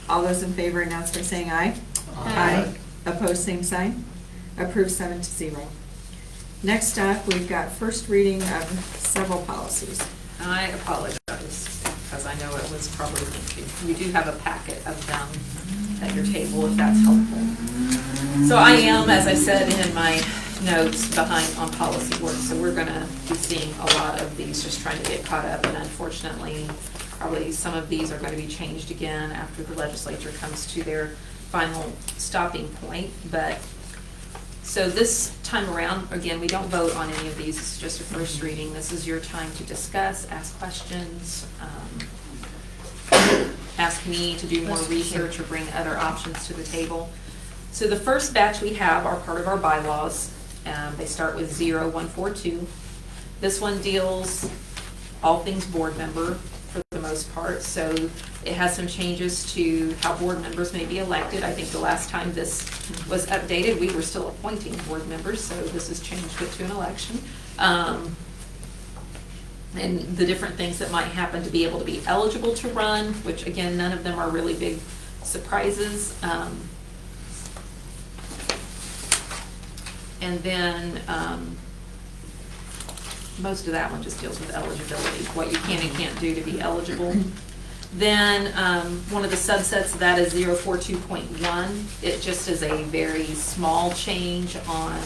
All those in favor announce by saying aye. Aye. Opposed, same sign. Approved 7-0. Next up, we've got first reading of several policies. I apologize, because I know it was probably lengthy. We do have a packet of them at your table, if that's helpful. So I am, as I said in my notes, behind on policy work, so we're going to be seeing a lot of these, just trying to get caught up, and unfortunately, probably some of these are gonna be changed again after the legislature comes to their final stopping point, but, so this time around, again, we don't vote on any of these, it's just a first reading. This is your time to discuss, ask questions, ask me to do more research or bring other options to the table. So the first batch we have are part of our bylaws. They start with 0142. This one deals all things board member for the most part. So it has some changes to how board members may be elected. I think the last time this was updated, we were still appointing board members, so this has changed it to an election. And the different things that might happen to be able to be eligible to run, which again, none of them are really big surprises. And then most of that one just deals with eligibility, what you can and can't do to be eligible. Then one of the subsets of that is 042.1. It just is a very small change on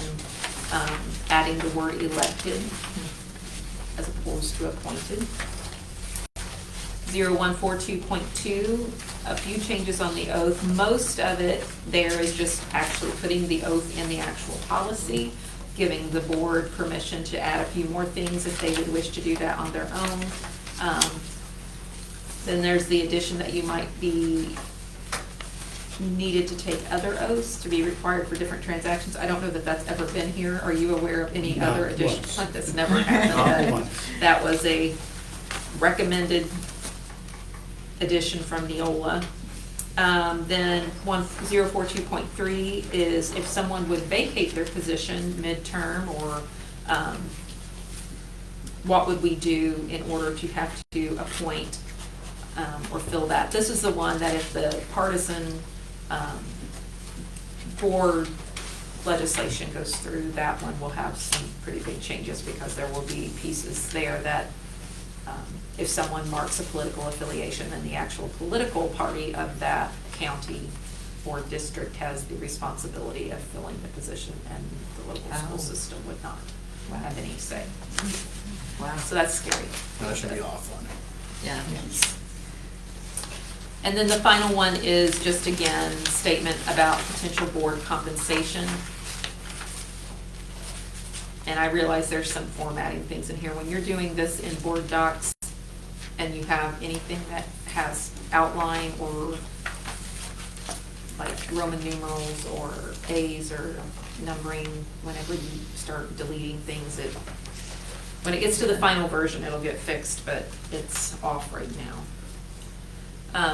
adding the word elected as opposed to appointed. 0142.2, a few changes on the oath. Most of it there is just actually putting the oath in the actual policy, giving the board permission to add a few more things if they would wish to do that on their own. Then there's the addition that you might be needed to take other oaths to be required for different transactions. I don't know that that's ever been here. Are you aware of any Not other additions? once. Like that's never happened. Not once. That was a recommended addition from Neola. Then 042.3 is if someone would vacate their position midterm, or what would we do in order to have to appoint or fill that. This is the one that if the partisan board legislation goes through, that one will have some pretty big changes because there will be pieces there that if someone marks a political affiliation, then the actual political party of that county or district has the responsibility of filling the position, and the local school system would not have any say. Wow. So that's scary. That should be off on it. Yeah. And then the final one is just, again, statement about potential board compensation. And I realize there's some formatting things in here. When you're doing this in board docs and you have anything that has outline or like Roman numerals or A's or numbering, whenever you start deleting things, when it gets to the final version, it'll get fixed, but it's off right now.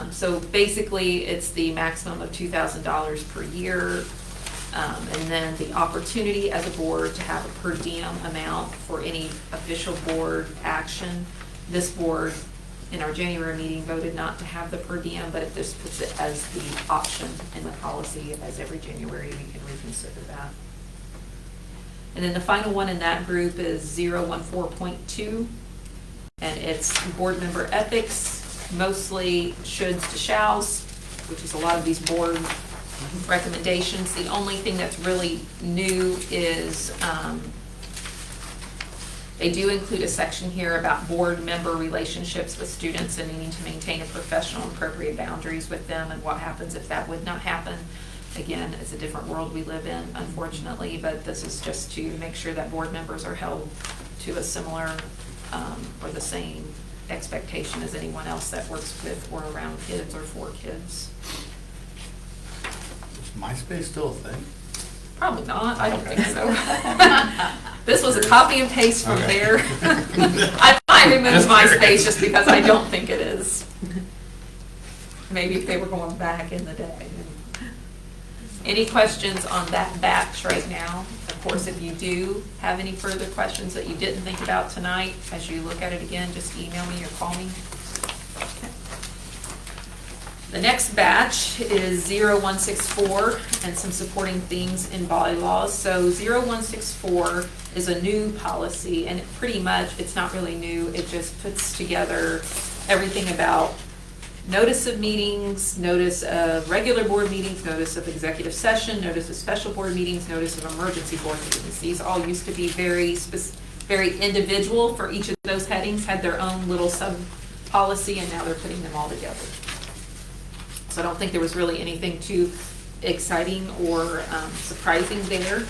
So basically, it's the maximum of $2,000 per year, and then the opportunity as a board to have a per diem amount for any official board action. This board, in our January meeting, voted not to have the per diem, but it just puts it as the option in the policy, as every January we can reconsider that. And then the final one in that group is 014.2, and it's board member ethics, mostly shoulds to shalls, which is a lot of these board recommendations. The only thing that's really new is they do include a section here about board member relationships with students and needing to maintain a professional and appropriate boundaries with them, and what happens if that would not happen. Again, it's a different world we live in, unfortunately, but this is just to make sure that board members are held to a similar or the same expectation as anyone else that works with or around kids or for kids. Is MySpace still a thing? Probably not, I don't think so. This was a copy and paste from there. I removed MySpace just because I don't think it is. Maybe if they were going back in the day. Any questions on that batch right now? Of course, if you do have any further questions that you didn't think about tonight, as you look at it again, just email me or call me. Okay. The next batch is 0164 and some supporting things in bylaws. So 0164 is a new policy, and pretty much, it's not really new, it just puts together everything about notice of meetings, notice of regular board meetings, notice of executive session, notice of special board meetings, notice of emergency board meetings. These all used to be very individual for each of those headings, had their own little sub policy, and now they're putting them all together. So I don't think there was really anything too exciting or surprising there.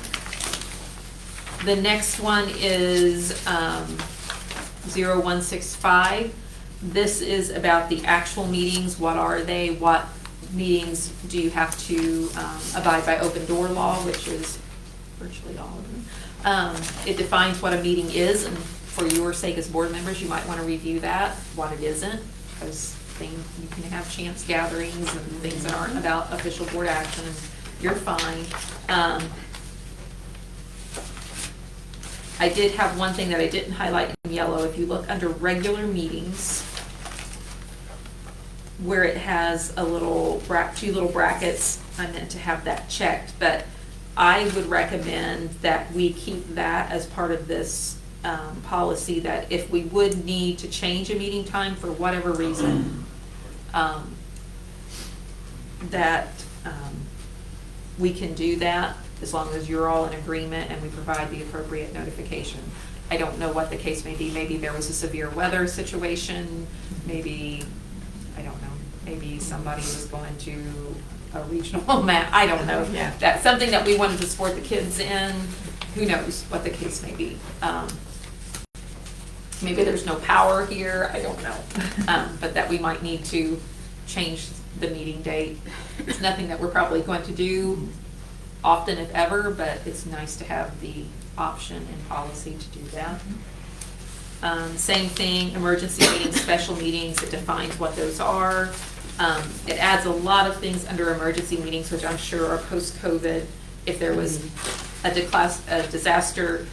The next one is 0165. This is about the actual meetings. What are they? What meetings do you have to abide by open door law, which is virtually all of them. It defines what a meeting is, and for your sake as board members, you might want to review that, what it isn't, because you can have chance gatherings and things that aren't about official board action, and you're fine. I did have one thing that I didn't highlight in yellow. If you look under regular meetings, where it has a little two little brackets, I meant to have that checked, but I would recommend that we keep that as part of this policy, that if we would need to change a meeting time for whatever reason, that we can do that as long as you're all in agreement and we provide the appropriate notification. I don't know what the case may be. Maybe there was a severe weather situation. Maybe, I don't know, maybe somebody was going to a regional map. I don't know. Yeah. That's something that we wanted to support the kids in. Who knows what the case may be. Maybe there's no power here. I don't know. But that we might need to change the meeting date. It's nothing that we're probably going to do often, if ever, but it's nice to have the option and policy to do that. Same thing, emergency meetings, special meetings, it defines what those are. It adds a lot of things under emergency meetings, which I'm sure are post-COVID. If there was a disaster,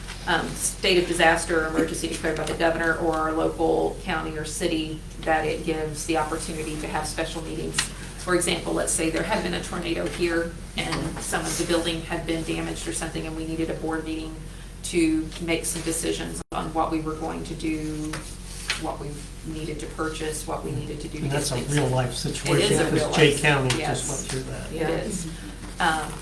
state of disaster or emergency declared by the governor or our local county or city, that it gives the opportunity to have special meetings. For example, let's say there had been a tornado here and some of the building had been damaged or something, and we needed a board meeting to make some decisions on what we were going to do, what we needed to purchase, what we needed to do to And get that's a things. real life situation, It is a real because life. Jay County Yes. just went through that. It is.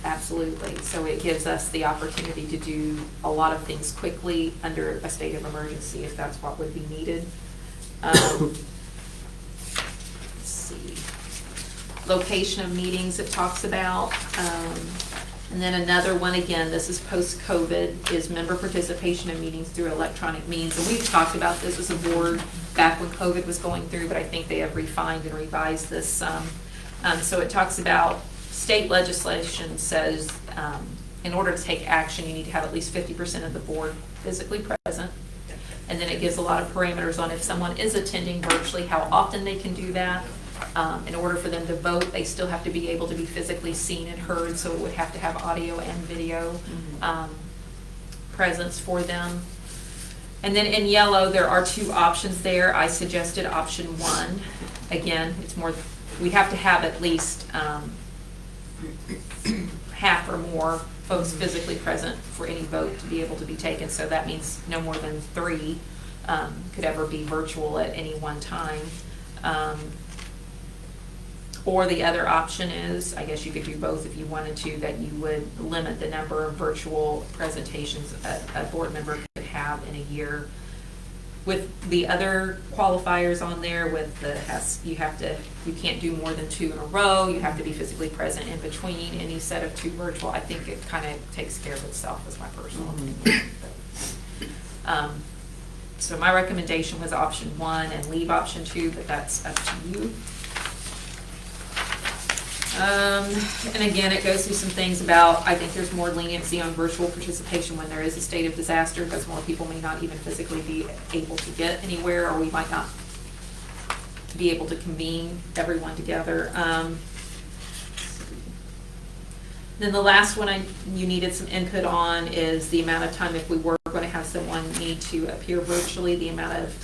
Absolutely. So it gives us the opportunity to do a lot of things quickly under a state of emergency if that's what would be needed. Let's see. Location of meetings it talks about. And then another one, again, this is post-COVID, is member participation in meetings through electronic means. And we've talked about this as a board back when COVID was going through, but I think they have refined and revised this some. So it talks about state legislation says in order to take action, you need to have at least 50% of the board physically present. And then it gives a lot of parameters on if someone is attending virtually, how often they can do that. In order for them to vote, they still have to be able to be physically seen and heard, so it would have to have audio and video presence for them. And then in yellow, there are two options there. I suggested option 1. Again, it's more, we have to have at least half or more folks physically present for any vote to be able to be taken. So that means no more than 3 could ever be virtual at any one time. Or the other option is, I guess you could do both if you wanted to, that you would limit the number of virtual presentations a board member could have in a year. With the other qualifiers on there, with the you can't do more than 2 in a row, you have to be physically present in between any set of 2 virtual. I think it kind of takes care of itself, is my personal opinion. So my recommendation was option 1 and leave option 2, but that's up to you. And again, it goes through some things about, I think there's more leniency on virtual participation when there is a state of disaster, because more people may not even physically be able to get anywhere, or we might not be able to convene everyone together. Then the last one you needed some input on is the amount of time, if we were going to have someone need to appear virtually, the amount of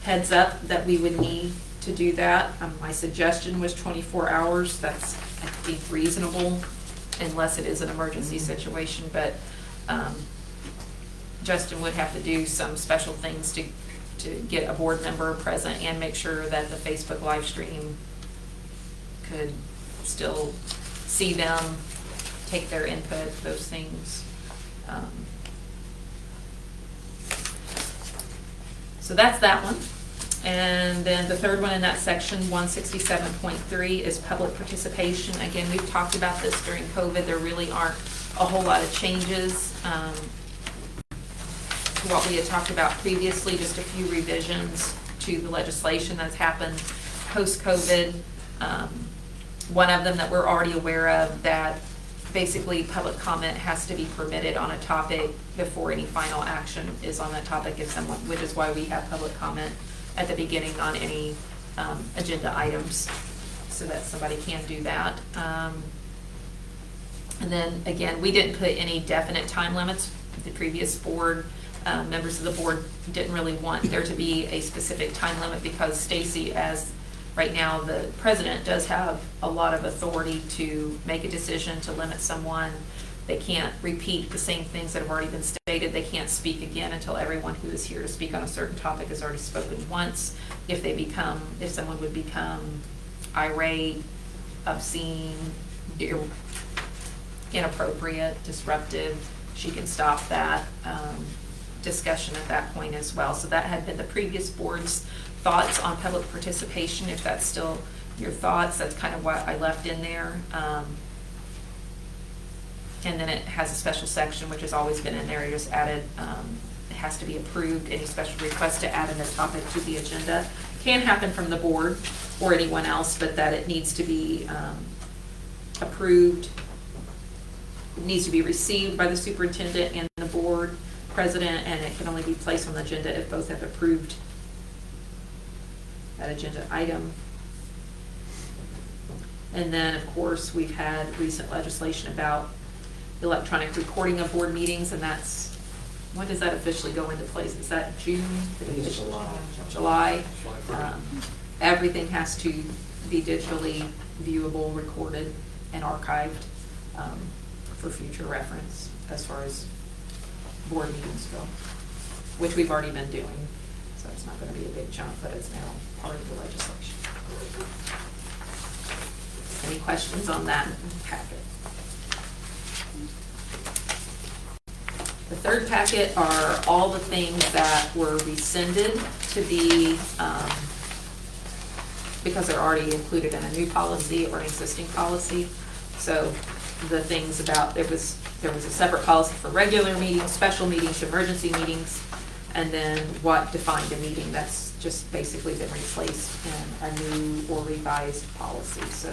heads up that we would need to do that. My suggestion was 24 hours. That's, I think, reasonable unless it is an emergency situation, but Justin would have to do some special things to get a board member present and make sure that the Facebook live stream could still see them, take their input, those things. So that's that one. And then the third one in that section, 167.3, is public participation. Again, we've talked about this during COVID. There really aren't a whole lot of changes to what we had talked about previously, just a few revisions to the legislation that's happened post-COVID. One of them that we're already aware of, that basically public comment has to be permitted on a topic before any final action is on that topic if someone, which is why we have public comment at the beginning on any agenda items, so that somebody can do that. And then again, we didn't put any definite time limits. The previous board, members of the board didn't really want there to be a specific time limit because Stacy, as right now the president, does have a lot of authority to make a decision to limit someone. They can't repeat the same things that have already been stated. They can't speak again until everyone who is here to speak on a certain topic has already spoken once. If someone would become irate, obscene, inappropriate, disruptive, she can stop that discussion at that point as well. So that had been the previous board's thoughts on public participation. If that's still your thoughts, that's kind of what I left in there. And then it has a special section, which has always been in there. You just added, it has to be approved. Any special request to add in a topic to the agenda can happen from the board or anyone else, but that it needs to be approved. It needs to be received by the superintendent and the board president, and it can only be placed on the agenda if both have approved that agenda item. And then, of course, we've had recent legislation about electronic recording of board meetings, and that's, when does that officially go into place? Is that June? I think it's July. Everything has to be digitally viewable, recorded, and archived for future reference as far as board meetings go, which we've already been doing. So it's not going to be a big chunk, but it's now part of the legislation. Any questions on that packet? The third packet are all the things that were rescinded to be, because they're already included in a new policy or an existing policy. So the things about, there was a separate policy for regular meetings, special meetings, emergency meetings, and then what defined a meeting. That's just basically been replaced in a new or revised policy. So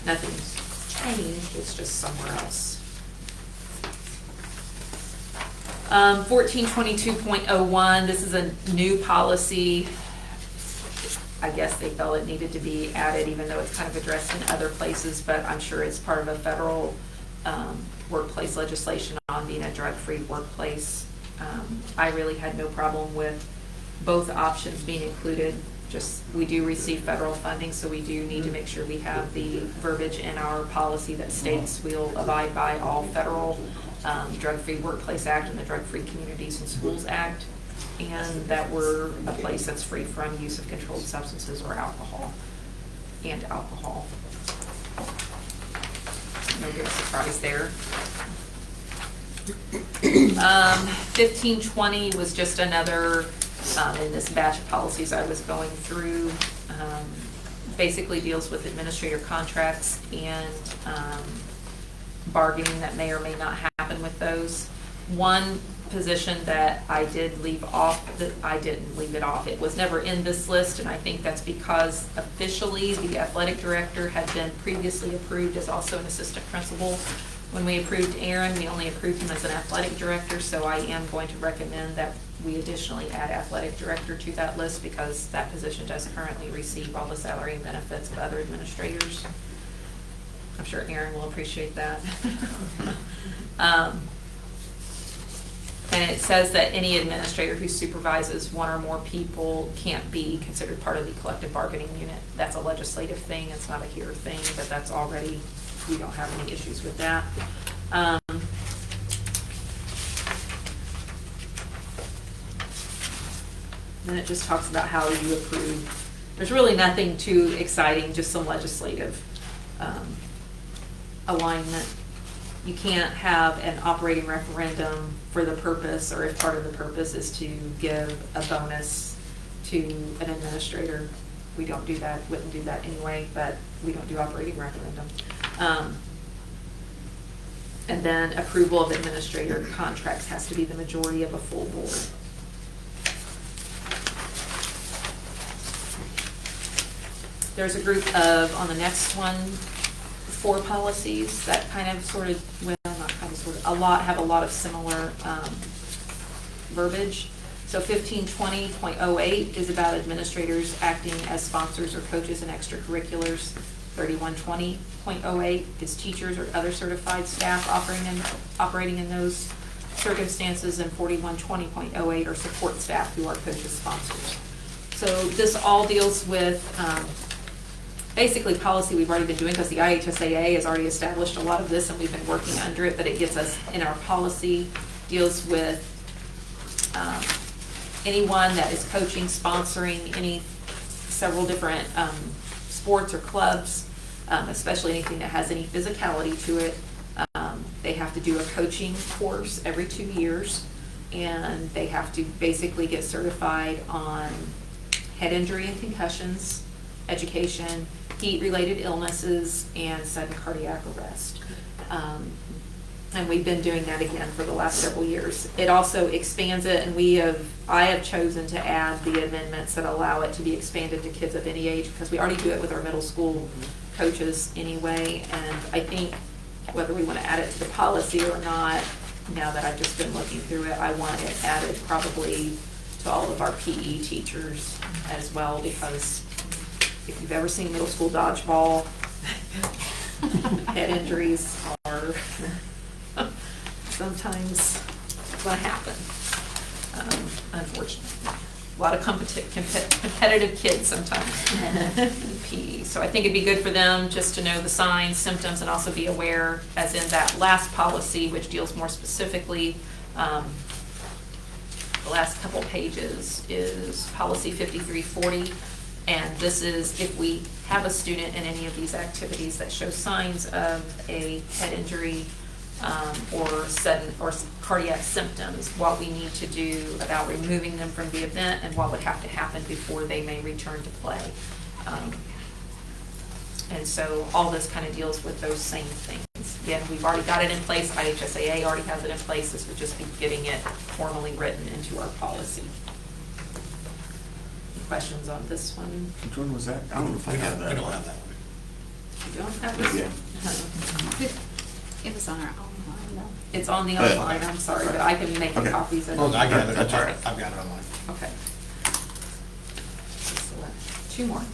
nothing's changed, it's just somewhere else. 1422.01, this is a new policy. I guess they felt it needed to be added, even though it's kind of addressed in other places, but I'm sure it's part of a federal workplace legislation on being a drug-free workplace. I really had no problem with both options being included. Just, we do receive federal funding, so we do need to make sure we have the verbiage in our policy that states we'll abide by all federal Drug-Free Workplace Act and the Drug-Free Communities and Schools Act, and that we're a place that's free from use of controlled substances or alcohol. No big surprise there. 1520 was just another, in this batch of policies I was going through, basically deals with administrator contracts and bargaining that may or may not happen with those. One position that I did leave off, that I didn't leave it off. It was never in this list, and I think that's because officially the athletic director had been previously approved as also an assistant principal. When we approved Aaron, we only approved him as an athletic director, so I am going to recommend that we additionally add athletic director to that list because that position does currently receive all the salary and benefits of other administrators. I'm sure Aaron will appreciate that. And it says that any administrator who supervises one or more people can't be considered part of the collective bargaining unit. That's a legislative thing, it's not a here thing, but that's already, we don't have any issues with that. Then it just talks about how you approve. There's really nothing too exciting, just some legislative alignment. You can't have an operating referendum for the purpose, or if part of the purpose is to give a bonus to an administrator. We don't do that, wouldn't do that anyway, but we don't do operating referendum. And then approval of administrator contracts has to be the majority of a full board. There's a group of, on the next one, 4 policies that kind of sort of, well, not kind of sort of, have a lot of similar verbiage. So 1520.08 is about administrators acting as sponsors or coaches in extracurriculars. 3120.08 is teachers or other certified staff operating in those circumstances, and 4120.08 are support staff who are coaches, sponsors. So this all deals with basically policy we've already been doing, because the IHSAA has already established a lot of this and we've been working under it, but it gets us in our policy, deals with anyone that is coaching, sponsoring several different sports or clubs, especially anything that has any physicality to it. They have to do a coaching course every 2 years, and they have to basically get certified on head injury and concussions, education, heat-related illnesses, and sudden cardiac arrest. And we've been doing that again for the last several years. It also expands it, and I have chosen to add the amendments that allow it to be expanded to kids of any age, because we already do it with our middle school coaches anyway. And I think whether we want to add it to the policy or not, now that I've just been looking through it, I want it added probably to all of our PE teachers as well, because if you've ever seen middle school dodgeball, head injuries are sometimes going to happen, unfortunately. A lot of competitive kids sometimes in PE. So I think it'd be good for them just to know the signs, symptoms, and also be aware, as in that last policy, which deals more specifically, the last couple pages is policy 5340. And this is if we have a student in any of these activities that shows signs of a head injury or sudden or cardiac symptoms, what we need to do about removing them from the event and what would have to happen before they may return to play. And so all this kind of deals with those same things. Again, we've already got it in place. IHSAA already has it in place. This would just be getting it formally written into our policy. Questions on this one? Which one was that? I don't know if I have that. I don't have that one. You don't have this Yeah. one? It was on our online though. It's on the Oh, yeah. online, I'm sorry, but I can make Okay. copies of it. Oh, I got it, That's all right. I've got it online. Okay. Two more.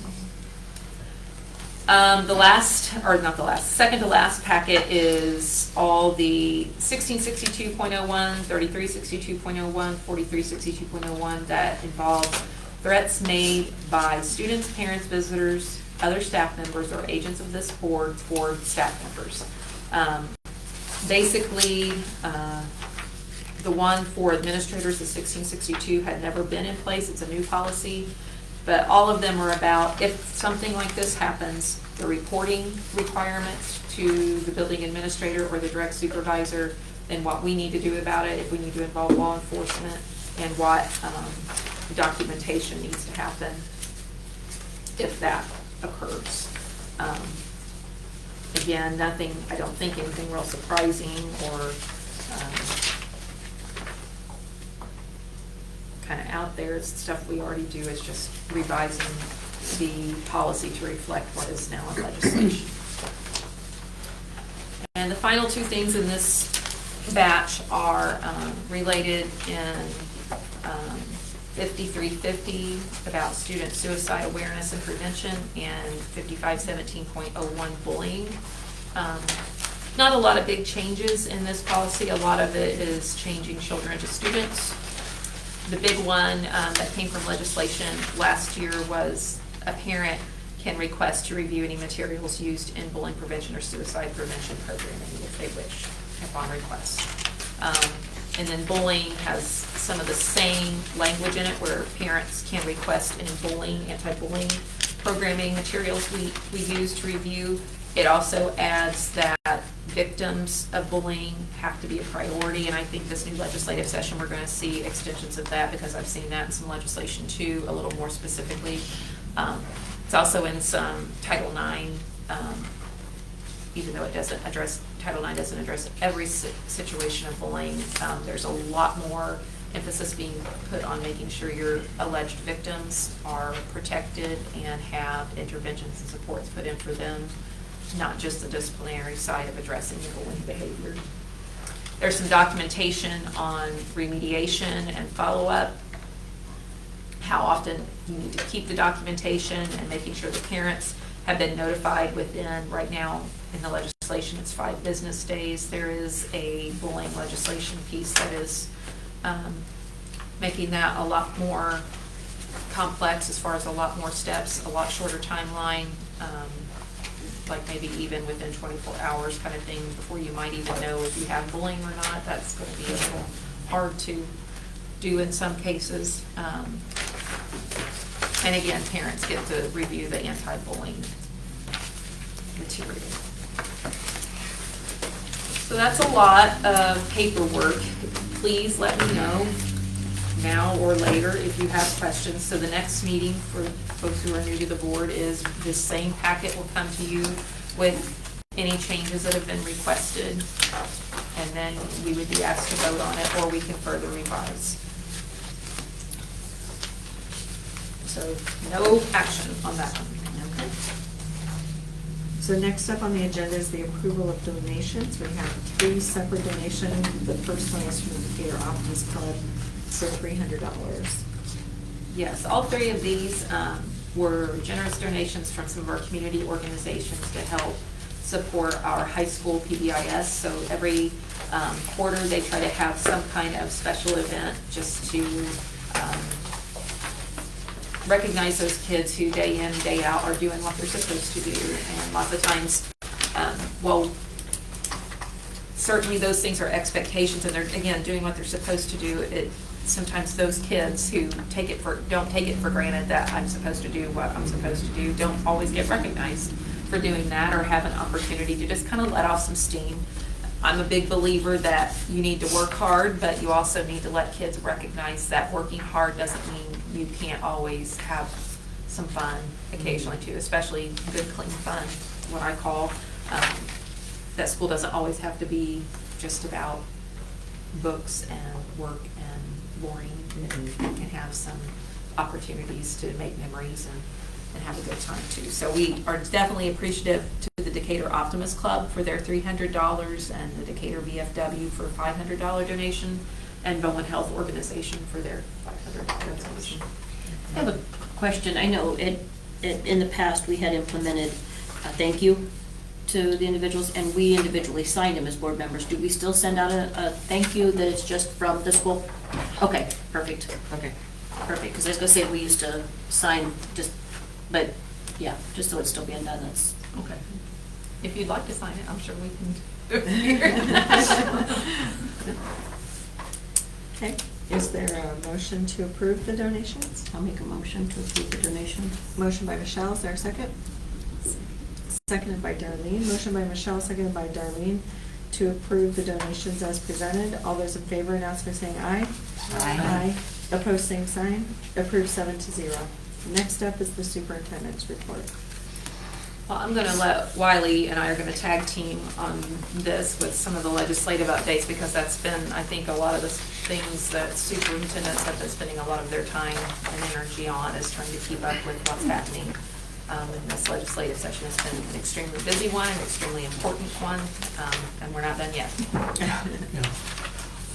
The last, or not the last, second to last packet is all the 1662.01, 3362.01, 4362.01 that involves threats made by students, parents, visitors, other staff members, or agents of this board for staff members. Basically, the one for administrators, the 1662, had never been in place. It's a new policy. But all of them are about, if something like this happens, the reporting requirements to the building administrator or the direct supervisor, then what we need to do about it, if we need to involve law enforcement, and what documentation needs to happen if that occurs. Again, nothing, I don't think anything real surprising or kind of out there. It's stuff we already do. Is just revising the policy to reflect what is now in legislation. And the final two things in this batch are related in 5350 about student suicide awareness and prevention, and 5517.01 bullying. Not a lot of big changes in this policy. A lot of it is changing children to students. The big one that came from legislation last year was a parent can request to review any materials used in bullying prevention or suicide prevention programming if they wish, upon request. And then bullying has some of the same language in it where parents can request any bullying, anti-bullying programming materials we use to review. It also adds that victims of bullying have to be a priority, and I think this new legislative session, we're gonna see extensions of that, because I've seen that in some legislation too, a little more specifically. It's also in some Title IX, even though it doesn't address, Title IX doesn't address every situation of bullying. There's a lot more emphasis being put on making sure your alleged victims are protected and have interventions and supports put in for them, not just the disciplinary side of addressing the bullying behavior. There's some documentation on remediation and follow-up, how often you need to keep the documentation, and making sure the parents have been notified within, right now in the legislation, it's 5 business days. There is a bullying legislation piece that is making that a lot more complex, as far as a lot more steps, a lot shorter timeline, like maybe even within 24 hours kind of thing, before you might even know if you have bullying or not. That's going to be a little hard to do in some cases. And again, parents get to review the anti-bullying material. So that's a lot of paperwork. Please let me know now or later if you have questions. So the next meeting for folks who are new to the board is this same packet will come to you with any changes that have been requested, and then we would be asked to vote on it, or we can further revise. So no action on that one. Okay. So next up on the agenda is the approval of donations. We have 3 separate donations. The first one is from the Decatur Optimist Club for $300. Yes, all 3 of these were generous donations from some of our community organizations to help support our high school PBIS. So every quarter they try to have some kind of special event just to recognize those kids who day in, day out are doing what they're supposed to do. And lots of times, well, certainly those things are expectations, and they're, again, doing what they're supposed to do. Sometimes those kids who don't take it for granted that I'm supposed to do what I'm supposed to do, don't always get recognized for doing that, or have an opportunity to just kind of let off some steam. I'm a big believer that you need to work hard, but you also need to let kids recognize that working hard doesn't mean you can't always have some fun occasionally too, especially good, clean fun, what I call. That school doesn't always have to be just about books and work and boring. You can have some opportunities to make memories and have a good time too. So we are definitely appreciative to the Decatur Optimist Club for their $300, and the Decatur VFW for $500 donation, and Bowen Health Organization for their $500 donation. I have a question. I know in the past, we had implemented a thank you to the individuals, and we individually signed them as board members. Do we still send out a thank you that it's just from the school? Okay, perfect. Okay, perfect. Because I was going to say, we used to sign just, but yeah, just so it's still being done, that's. Okay. If you'd like to sign it, I'm sure we can do it here. Okay, is there a motion to approve the donations? I'll make a motion to approve the donation. Motion by Michelle, is there a second? Seconded by Darlene. Motion by Michelle, seconded by Darlene to approve the donations as presented. All those in favor announce by saying aye. Aye. Opposed, same sign. Approved 7-0. Next up is the superintendent's report. Well, I'm going to let Wiley and I are going to tag team on this with some of the legislative updates, because that's been, I think, a lot of the things that superintendents have been spending a lot of their time and energy on, is trying to keep up with what's happening. And this legislative session has been an extremely busy one, an extremely important one, and we're not done yet.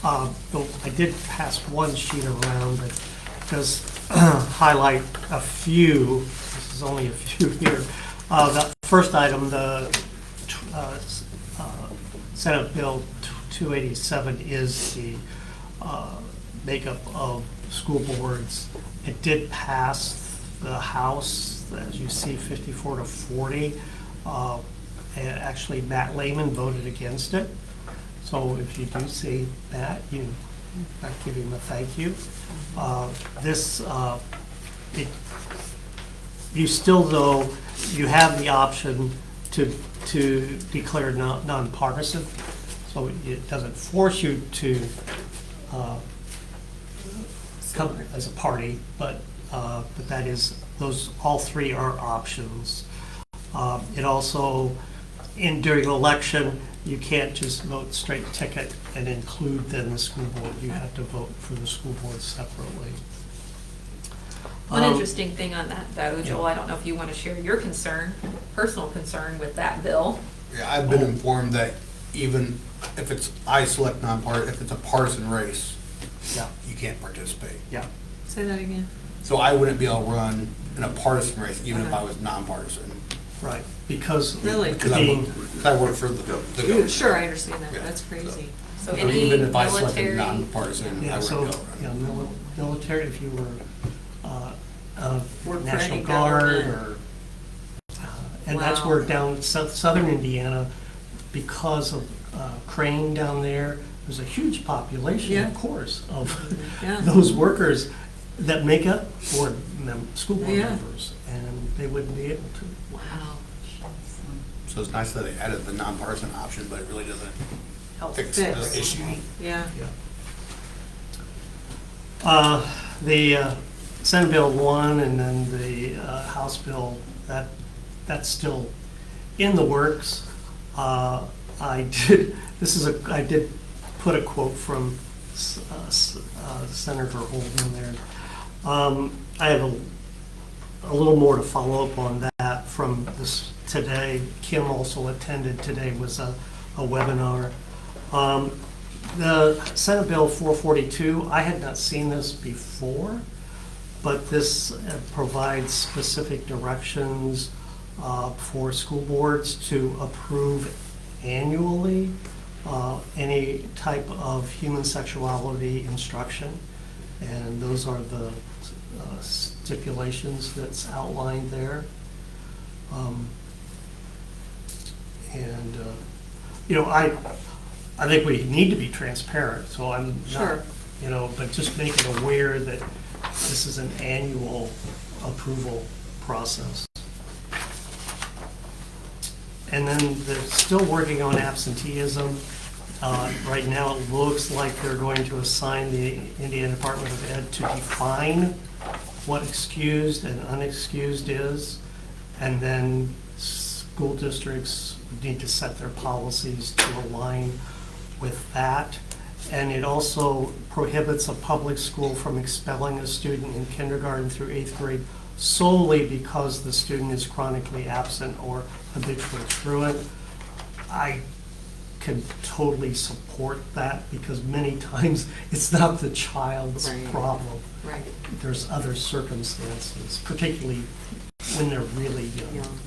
I did pass one sheet around that does highlight a few. This is only a few here. The first item, the Senate Bill 287, is the makeup of school boards. It did pass the House, as you see, 54-40. And actually, Matt Lehman voted against it. So if you do see that, I give him a thank you. You still, though, you have the option to declare nonpartisan. So it doesn't force you to come as a party, but that is, all three are options. It also, during election, you can't just vote straight ticket and include then the school board. You have to vote for the school board separately. One interesting thing on that though, Joel, I don't know if you want to share your personal concern with that bill. Yeah, I've been informed that even if I select if it's a partisan race, Yeah, you can't participate. yeah. Say that again. So I wouldn't be able to run in a partisan race even if I was nonpartisan. Right, because. Really? Because I work for the government. Sure, I understand that, Yeah. that's crazy. So So any even if I selected military, nonpartisan, Yeah, I so, wouldn't be able to run. military, if you were Work for National any Guard government. or, and that's Wow. where down southern Indiana, because of Crane down there, there's a huge population, Yeah. of course, of Yeah. those workers that make up school board Yeah. members, and they wouldn't be able to. Wow. So it's nice that they added the nonpartisan option, but it really doesn't Help fix fix. the issue. Yeah. The Senate Bill 1 and then the House Bill, that's still in the works. I did put a quote from Senator Holden there. I have a little more to follow up on that from this today. Kim also attended today, was a webinar. The Senate Bill 442, I had not seen this before, but this provides specific directions for school boards to approve annually any type of human sexuality instruction. And those are the stipulations that's outlined there. I think we need to be transparent, so I'm Sure. not, but just make it aware that this is an annual approval process. And then they're still working on absenteeism. Right now, it looks like they're going to assign the Indiana Department of Ed to define what excused and unexcused is, and then school districts need to set their policies to align with that. And it also prohibits a public school from expelling a student in kindergarten through 8th grade solely because the student is chronically absent or habitually truant. I can totally support that because many times it's not the child's Right. problem. Right. There's other circumstances, particularly when they're really young,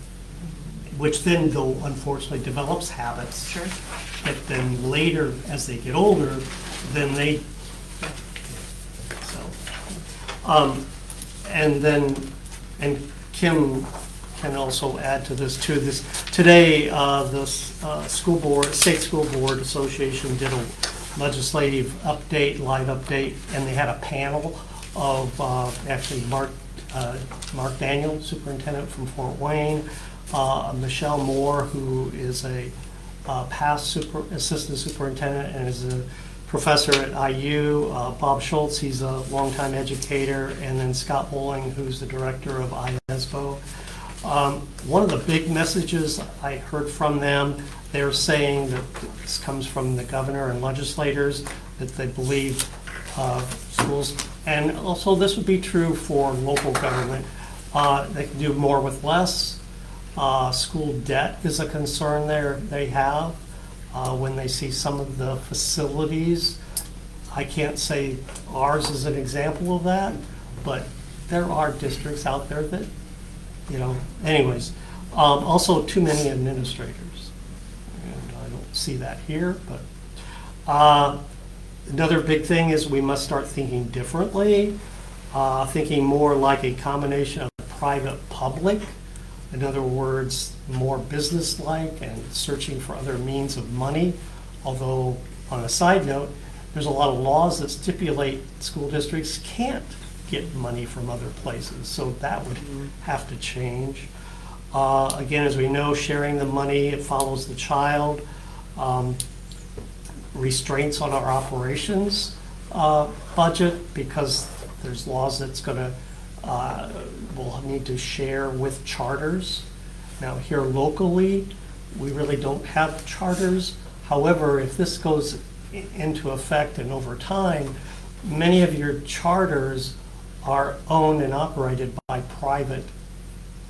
which then, though, unfortunately develops habits. Sure. But then later, as they get older, then they, and Kim can also add to this too. Today, the State School Board Association did a legislative update, live update, and they had a panel of actually Mark Daniel, superintendent from Fort Wayne, Michelle Moore, who is a past assistant superintendent and is a professor at IU, Bob Schultz, he's a longtime educator, and then Scott Bowling, who's the director of ISBO. One of the big messages I heard from them, they're saying that this comes from the governor and legislators, that they believe schools, and also this would be true for local government, they can do more with less. School debt is a concern they have. When they see some of the facilities, I can't say ours is an example of that, but there are districts out there that, anyways. Also, too many administrators, and I don't see that here, but another big thing is we must start thinking differently, thinking more like a combination of private-public. In other words, more business-like and searching for other means of money. Although, on a side note, there's a lot of laws that stipulate school districts can't get money from other places. So that would have to change. Again, as we know, sharing the money, it follows the child. Restraints on our operations budget, because there's laws that's gonna, we'll need to share with charters. Now, here locally, we really don't have charters. However, if this goes into effect and over time, many of your charters are owned and operated by private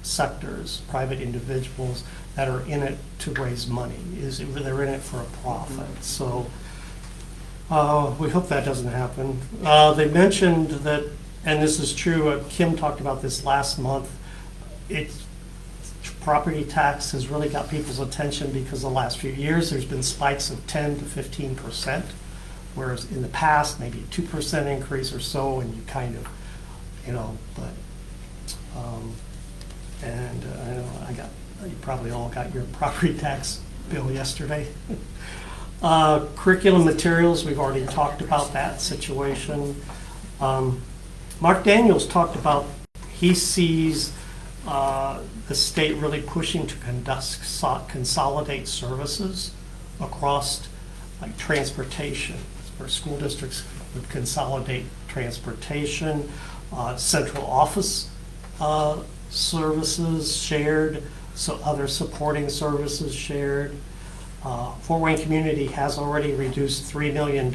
sectors, private individuals that are in it to raise money. They're in it for a profit. So we hope that doesn't happen. They mentioned that, and this is true, Kim talked about this last month, property tax has really got people's attention because the last few years there's been spikes of 10 to 15%, whereas in the past maybe a 2% increase or so, and you kind of, but and I know you probably all got your property tax bill yesterday. Curriculum materials, we've already talked about that situation. Mark Daniels talked about, he sees the state really pushing to consolidate services across like transportation, where school districts would consolidate transportation, central office services shared, so other supporting services shared. Fort Wayne Community has already reduced $3 million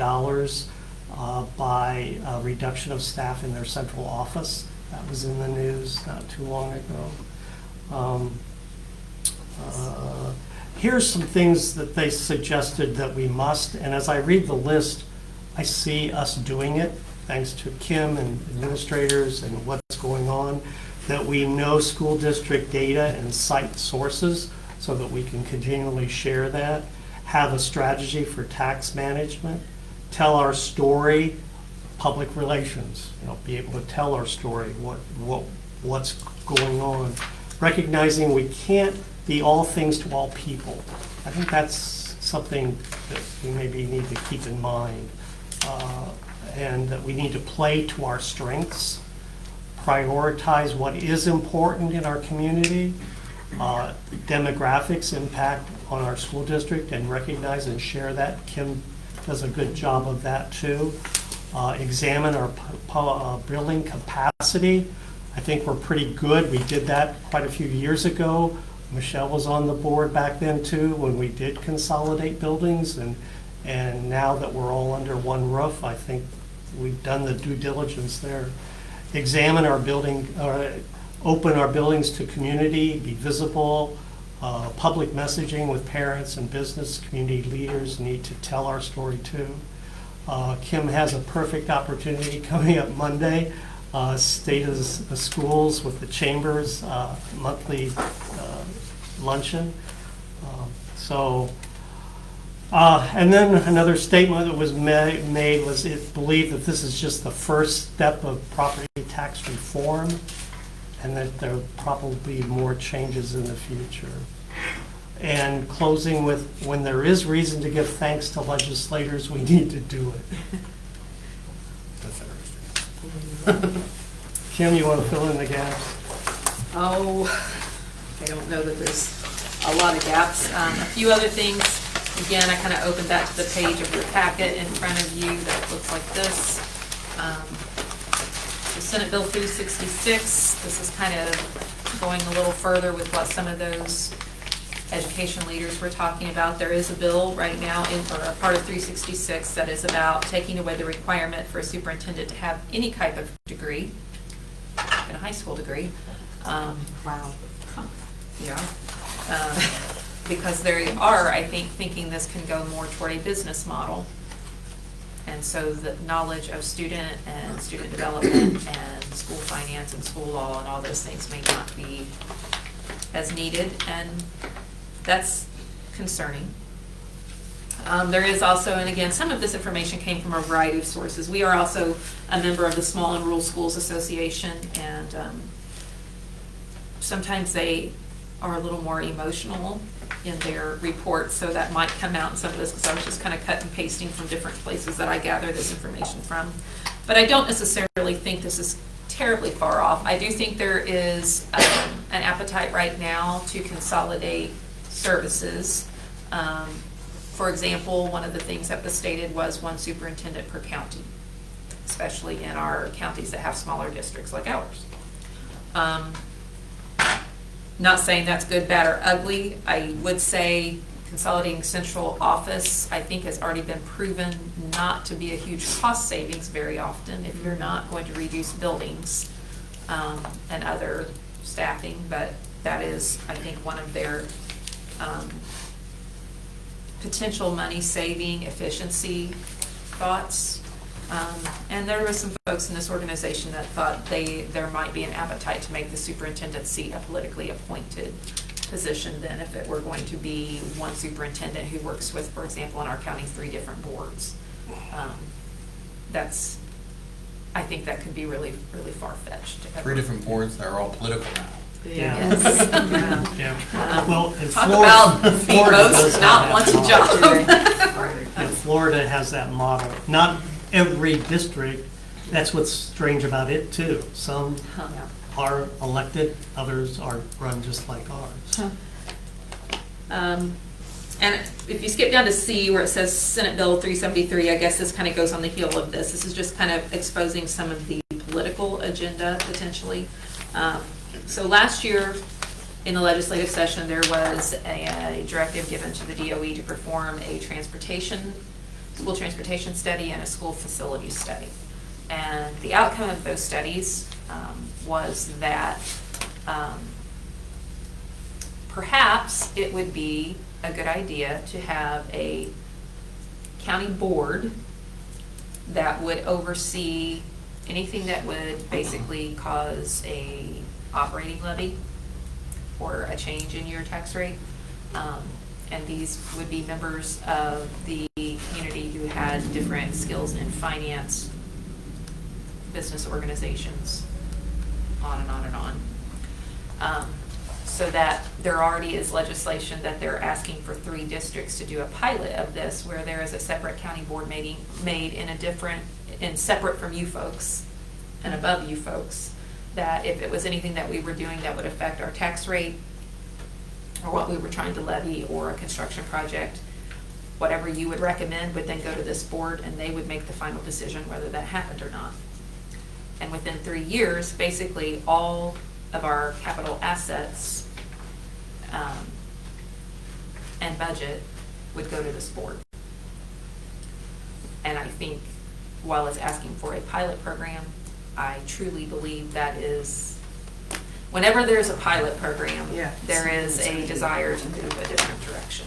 by a reduction of staff in their central office. That was in the news not too long ago. Here's some things that they suggested that we must, and as I read the list, I see us doing it, thanks to Kim and administrators and what's going on, that we know school district data and cite sources so that we can continually share that, have a strategy for tax management, tell our story, public relations, be able to tell our story, what's going on, recognizing we can't be all things to all people. I think that's something that we maybe need to keep in mind, and that we need to play to our strengths, prioritize what is important in our community, demographics impact on our school district, and recognize and share that. Kim does a good job of that too. Examine our building capacity. I think we're pretty good. We did that quite a few years ago. Michelle was on the board back then too when we did consolidate buildings, and now that we're all under one roof, I think we've done the due diligence there. Examine our building, open our buildings to community, be visible. Public messaging with parents and business community leaders need to tell our story too. Kim has a perfect opportunity coming up Monday, State of the Schools with the Chambers monthly luncheon. And then another statement that was made was it believed that this is just the first step of property tax reform, and that there will probably be more changes in the future. And closing with, when there is reason to give thanks to legislators, we need to do it. That's interesting. Kim, you want to fill in the gaps? Oh, I don't know that there's a lot of gaps. A few other things. Again, I kind of opened that to the page of your packet in front of you that looks like this. The Senate Bill 366, this is kind of going a little further with what some of those education leaders were talking about. There is a bill right now, or a part of 366, that is about taking away the requirement for a superintendent to have any type of degree, even a high school degree. Wow. Yeah. Because they are, I think, thinking this can go more toward a business model. And so the knowledge of student and student development and school finance and school law and all those things may not be as needed, and that's concerning. There is also, and again, some of this information came from a variety of sources. We are also a member of the Small and Rural Schools Association, and sometimes they are a little more emotional in their reports, so that might come out in some of this, because I was just kind of cut and pasting from different places that I gather this information from. But I don't necessarily think this is terribly far off. I do think there is an appetite right now to consolidate services. For example, one of the things that was stated was one superintendent per county, especially in our counties that have smaller districts like ours. Not saying that's good, bad, or ugly. I would say consolidating central office, I think, has already been proven not to be a huge cost savings very often if you're not going to reduce buildings and other staffing, but that is, I think, one of their potential money-saving efficiency thoughts. And there were some folks in this organization that thought there might be an appetite to make the superintendent seat a politically appointed position then if it were going to be one superintendent who works with, for example, in our county, 3 different boards. I think that could be really, really far-fetched. 3 different boards that are all political now. Yes. Yeah. Well, in Talk Florida, about the Florida does most have not that want to model. job. And Florida has that model. Not every district, that's what's strange about it too. Some are elected, others are run just like ours. And if you skip down to C where it says Senate Bill 373, I guess this kind of goes on the heel of this. This is just kind of exposing some of the political agenda potentially. So last year in the legislative session, there was a directive given to the DOE to perform a school transportation study and a school facilities study. And the outcome of those studies was that perhaps it would be a good idea to have a county board that would oversee anything that would basically cause a operating levy or a change in your tax rate. And these would be members of the community who had different skills in finance, business organizations, on and on and on. So that there already is legislation that they're asking for 3 districts to do a pilot of this, where there is a separate county board made separate from you folks and above you folks, that if it was anything that we were doing that would affect our tax rate or what we were trying to levy or a construction project, whatever you would recommend would then go to this board and they would make the final decision whether that happened or not. And within 3 years, basically all of our capital assets and budget would go to this board. And I think while it's asking for a pilot program, I truly believe that is, whenever there's a pilot program, there is a desire to move a different direction.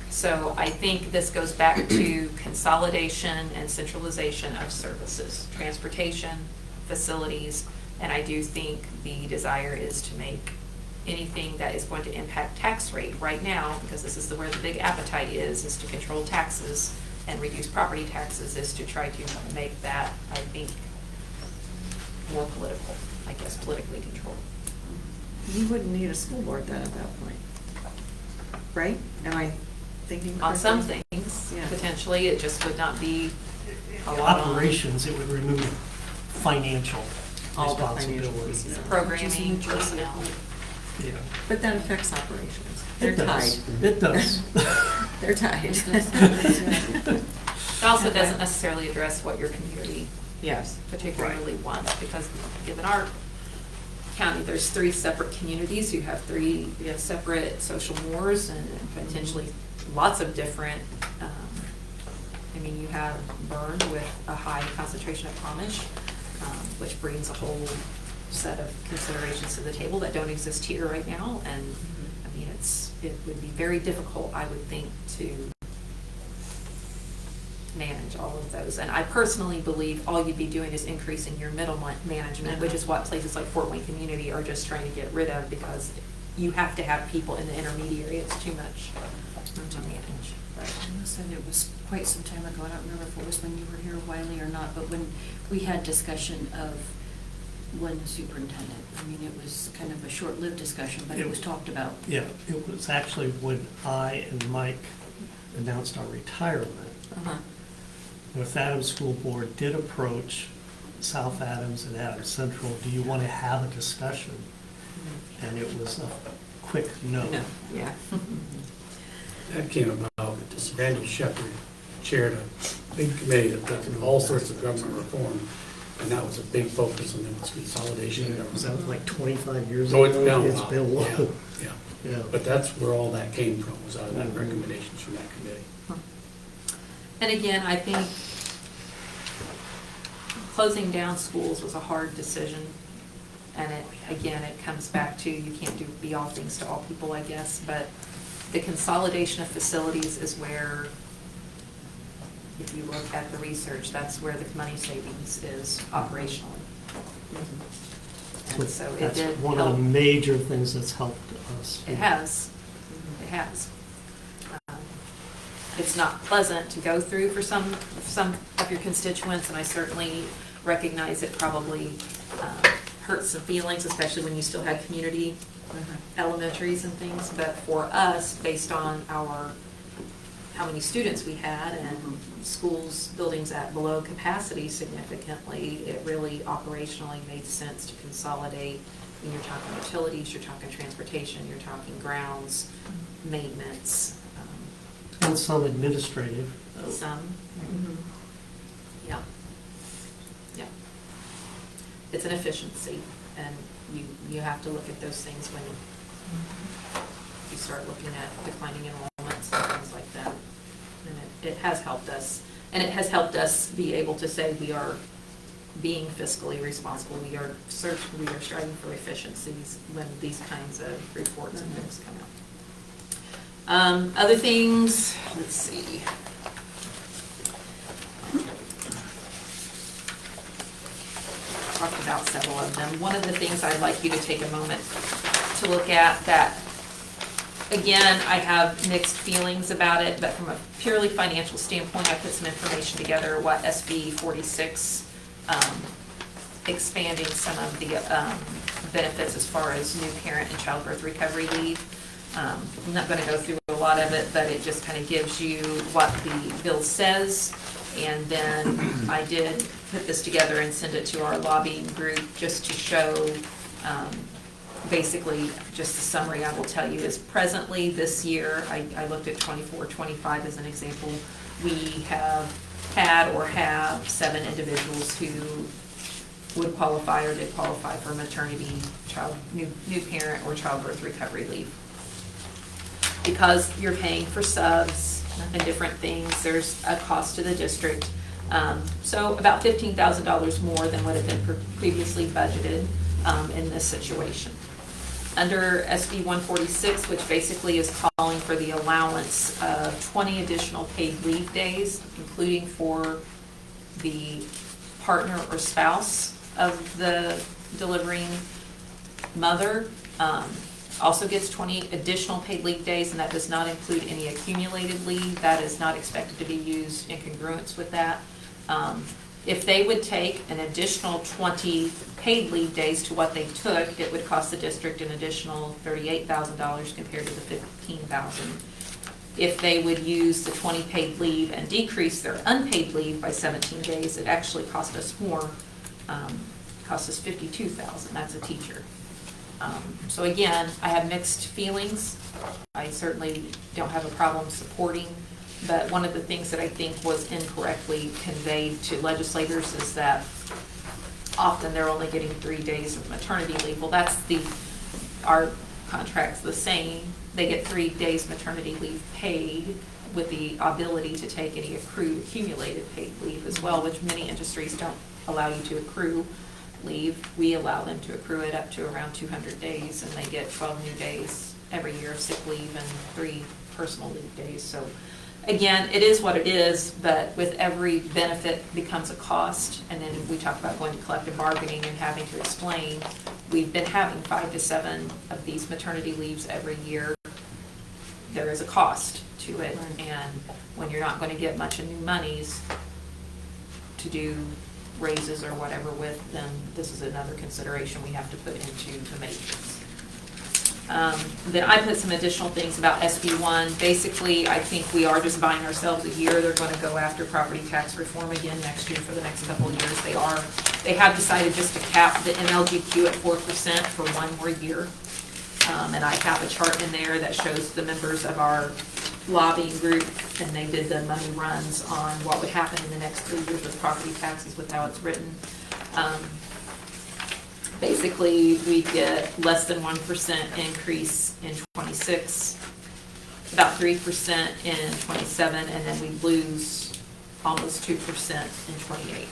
So I think this goes back to consolidation and centralization of services, transportation, facilities, and I do think the desire is to make anything that is going to impact tax rate right now, because this is where the big appetite is to control taxes and reduce property taxes, is to try to make that, I think, more political, I guess, politically controlled. You wouldn't need a school board then at that point, right? Am I thinking correctly? On some things, Yeah. potentially, it just would not be a lot on Operations, it would remove financial All the financial responsibilities. pieces. programming, personnel. Yeah. But that affects operations. They're It tied. does. It does. They're tied. It also doesn't necessarily address what your community Yes. particularly wants, because given our county, there's 3 separate communities who have 3 separate social mores and potentially lots of different, I mean, you have Bern with a high concentration of Amish, which brings a whole set of considerations to the table that don't exist here right now, and I mean, it would be very difficult, I would think, to manage all of those. And I personally believe all you'd be doing is increasing your middle management, which is what places like Fort Wayne Community are just trying to get rid of, because you have to have people in the intermediary. It's too much to manage. I said it was quite some time ago, I don't remember if it was when you were here, Wiley, or not, but when we had discussion of one superintendent. I mean, it was kind of a short-lived discussion, but it was talked about. Yeah, it was actually when I and Mike announced our retirement. North Adams School Board did approach South Adams and Adams Central, do you want to have a discussion? And it was a quick no. No, yeah. That came about, Daniel Shepard chaired a big committee that looked at all sorts of government reform, and that was a big focus on its consolidation. That was like 25 years So ago. it's been a It's while. been long. Yeah, Yeah. but that's where all that came from, was out of that recommendations from that committee. And again, I think closing down schools was a hard decision. And it comes back to, you can't be all things to all people, I guess, but the consolidation of facilities is where, if you look at the research, that's where the money savings is operationally. And so it That's did one of the help. major things that's helped us. It has, it has. It's not pleasant to go through for some of your constituents, and I certainly recognize it probably hurts some feelings, especially when you still had community elementaries and things, but for us, based on how many students we had and schools, buildings at below capacity significantly, it really operationally made sense to consolidate. When you're talking utilities, you're talking transportation, you're talking grounds, maintenance, And some administrative. some. Yeah. Yeah. It's an efficiency, and you have to look at those things when you start looking at declining enrollments and things like that. And it has helped us, and it has helped us be able to say we are being fiscally responsible. We are striving for efficiencies when these kinds of reports and things come out. Other things, let's see. Talked about several of them. One of the things I'd like you to take a moment to look at that, again, I have mixed feelings about it, but from a purely financial standpoint, I put some information together, what SB 46, expanding some of the benefits as far as new parent and childbirth recovery leave. I'm not going to go through a lot of it, but it just kind of gives you what the bill says. And then I did put this together and send it to our lobbying group just to show, basically, just the summary I will tell you is presently this year, I looked at 24-25 as an example, we have had or have 7 individuals who would qualify or did qualify for maternity, new parent, or childbirth recovery leave. Because you're paying for subs and different things, there's a cost to the district. So about $15,000 more than would have been previously budgeted in this situation. Under SB 146, which basically is calling for the allowance of 20 additional paid leave days, including for the partner or spouse of the delivering mother, also gets 20 additional paid leave days, and that does not include any accumulated leave. That is not expected to be used in congruence with that. If they would take an additional 20 paid leave days to what they took, it would cost the district an additional $38,000 compared to the $15,000. If they would use the 20 paid leave and decrease their unpaid leave by 17 days, it actually cost us more, cost us $52,000. That's a teacher. So again, I have mixed feelings. I certainly don't have a problem supporting, but one of the things that I think was incorrectly conveyed to legislators is that often they're only getting 3 days of maternity leave. Well, our contract's the same. They get 3 days maternity leave paid with the ability to take any accumulated paid leave as well, which many industries don't allow you to accrue leave. We allow them to accrue it up to around 200 days, and they get 12 new days every year of sick leave and 3 personal leave days. So again, it is what it is, but with every benefit becomes a cost. And then we talk about going to collective bargaining and having to explain, we've been having 5 to 7 of these maternity leaves every year. There is a cost to it, and when you're not going to get much in new monies to do raises or whatever with, then this is another consideration we have to put into the matrix. Then I put some additional things about SB1. Basically, I think we are just buying ourselves a year. They're going to go after property tax reform again next year for the next couple of years. They have decided just to cap the MLGQ at 4% for 1 more year. And I have a chart in there that shows the members of our lobbying group, and they did the money runs on what would happen in the next 3 years with property taxes with how it's written. Basically, we get less than 1% increase in 26, about 3% in 27, and then we lose almost 2% in 28.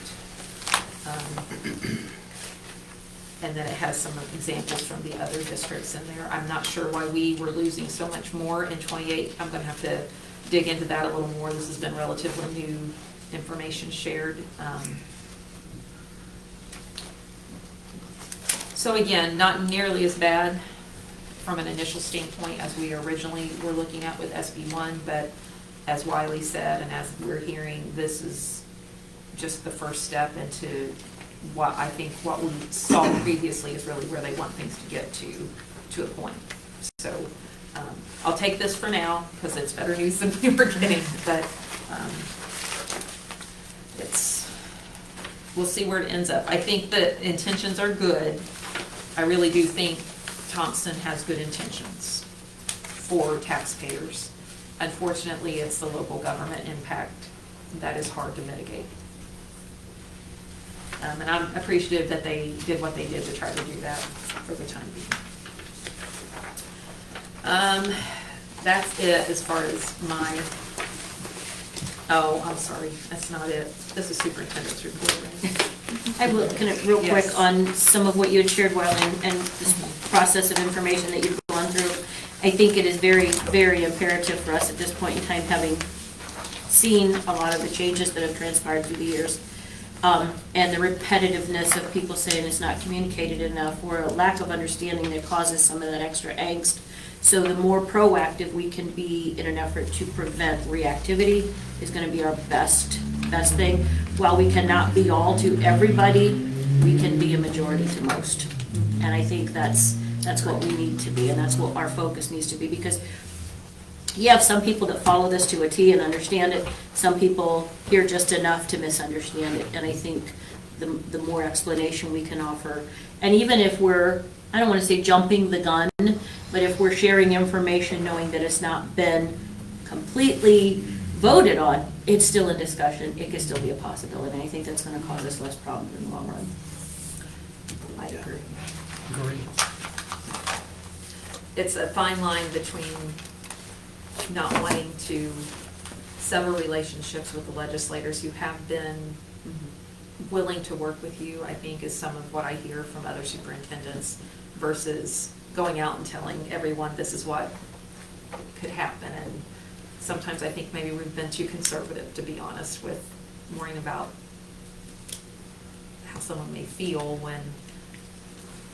And then it has some examples from the other districts in there. I'm not sure why we were losing so much more in 28. I'm going to have to dig into that a little more. This has been relatively new information shared. So again, not nearly as bad from an initial standpoint as we originally were looking at with SB1, but as Wiley said, and as we're hearing, this is just the first step into what I think what we saw previously is really where they want things to get to a point. So I'll take this for now because it's better news than we were getting, but we'll see where it ends up. I think the intentions are good. I really do think Thompson has good intentions for taxpayers. Unfortunately, it's the local government impact that is hard to mitigate. And I'm appreciative that they did what they did to try to do that for the time being. That's it as far as my, oh, I'm sorry, that's not it. This is superintendent's report, right? I will, kind of real Yes. quick on some of what you had shared, Wiley, and this process of information that you've gone through. I think it is very, very imperative for us at this point in time, having seen a lot of the changes that have transpired through the years, and the repetitiveness of people saying it's not communicated enough, or a lack of understanding that causes some of that extra angst. So the more proactive we can be in an effort to prevent reactivity is going to be our best thing. While we cannot be all to everybody, we can be a majority to most. And I think that's what we need to be, and that's what our focus needs to be, because you have some people that follow this to a T and understand it. Some people hear just enough to misunderstand it. And I think the more explanation we can offer, and even if we're, I don't want to say jumping the gun, but if we're sharing information knowing that it's not been completely voted on, it's still in discussion. It could still be a possibility. And I think that's going to cause us less problems in the long run. I agree. Agree. It's a fine line between not wanting to sever relationships with the legislators who have been willing to work with you, I think, is some of what I hear from other superintendents, versus going out and telling everyone this is what could happen. And sometimes I think maybe we've been too conservative, to be honest, with worrying about how someone may feel when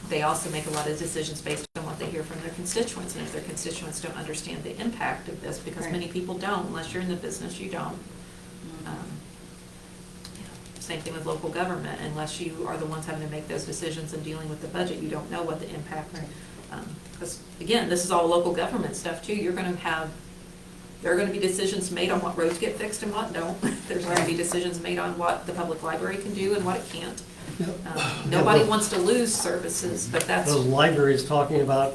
they also make a lot of decisions based on what they hear from their constituents. And if their constituents don't understand the impact of this, because many people don't, unless you're in the business, you don't. Same thing with local government. Unless you are the ones having to make those decisions and dealing with the budget, you don't know what the impact. Because again, this is all local government stuff too. You're going to have, there are going to be decisions made on what roads get fixed and what don't. There's going to be decisions made on what the public library can do and what it can't. Nobody wants to lose services, but that's. The library is talking about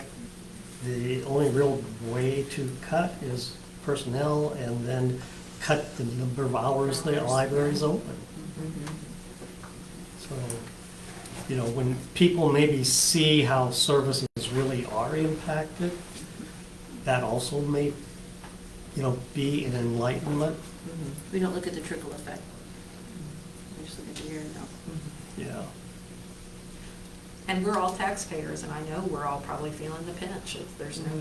the only real way to cut is personnel, and then cut the number of hours the library is open. So, you know, when people maybe see how services really are impacted, that also may, you know, be an enlightenment. We don't look at the trickle effect. We just look at the here and now. Yeah. And we're all taxpayers, and I know we're all probably feeling the pinch. There's no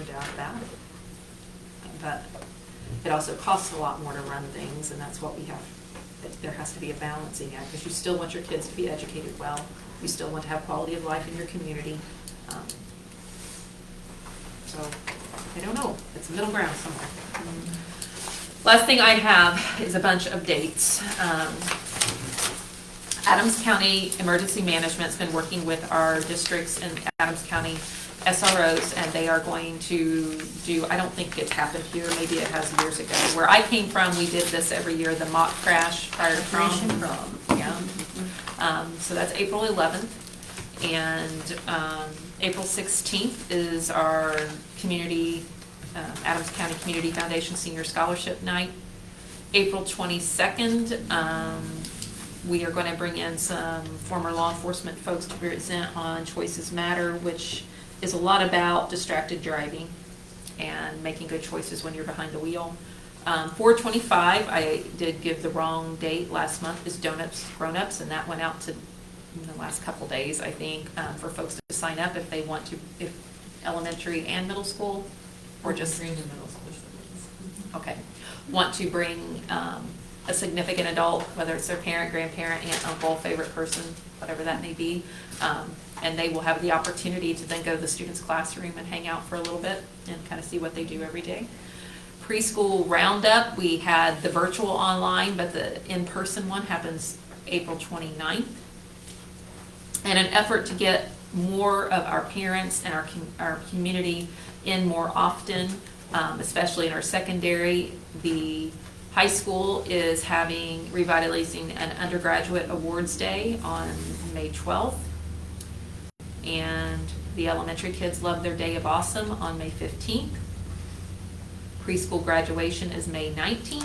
doubt about it. But it also costs a lot more to run things, and that's what we have. There has to be a balancing act, because you still want your kids to be educated well. You still want to have quality of life in your community. So I don't know. It's a middle ground somewhere. Last thing I have is a bunch of dates. Adams County Emergency Management's been working with our districts in Adams County SROs, and they are going to do, I don't think it's happened here, maybe it has years ago. Where I came from, we did this every year, the mock crash prior to prom. Yeah. So that's April 11th. And April 16th is our community, Adams County Community Foundation Senior Scholarship Night. April 22nd, we are going to bring in some former law enforcement folks to present on Choices Matter, which is a lot about distracted driving and making good choices when you're behind the wheel. 4/25, I did give the wrong date last month, is Donuts Grown-Ups, and that went out to in the last couple days, I think, for folks to sign up if they want to, if elementary and middle school, or just middle school. Okay, want to bring a significant adult, whether it's their parent, grandparent, aunt, uncle, favorite person, whatever that may be, and they will have the opportunity to then go to the student's classroom and hang out for a little bit and kind of see what they do every day. Preschool roundup, we had the virtual online, but the in-person one happens April 29th. And an effort to get more of our parents and our community in more often, especially in our secondary. The high school is revitalizing an undergraduate awards day on May 12th. And the elementary kids love their Day of Awesome on May 15th. Preschool graduation is May 19th.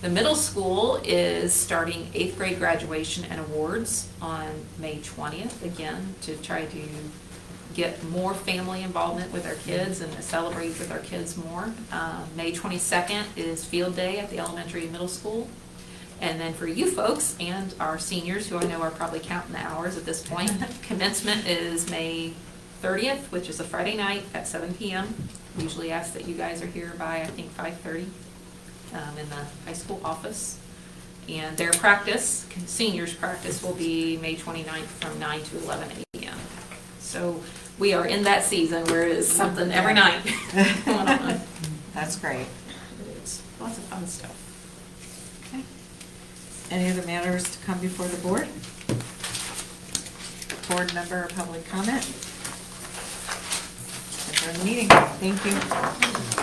The middle school is starting 8th grade graduation and awards on May 20th, again, to try to get more family involvement with our kids and to celebrate with our kids more. May 22nd is field day at the elementary and middle school. And then for you folks and our seniors, who I know are probably counting the hours at this point, commencement is May 30th, which is a Friday night at 7 p.m. We usually ask that you guys are here by, I think, 5:30. In the high school office. And their practice, seniors practice, will be May 29th from 9 to 11 a.m. So we are in that season where it's something every night going on. That's great. It's lots of fun stuff. Okay. Any other matters to come before the board? Board member or public comment? Adjourn the meeting. Thank you.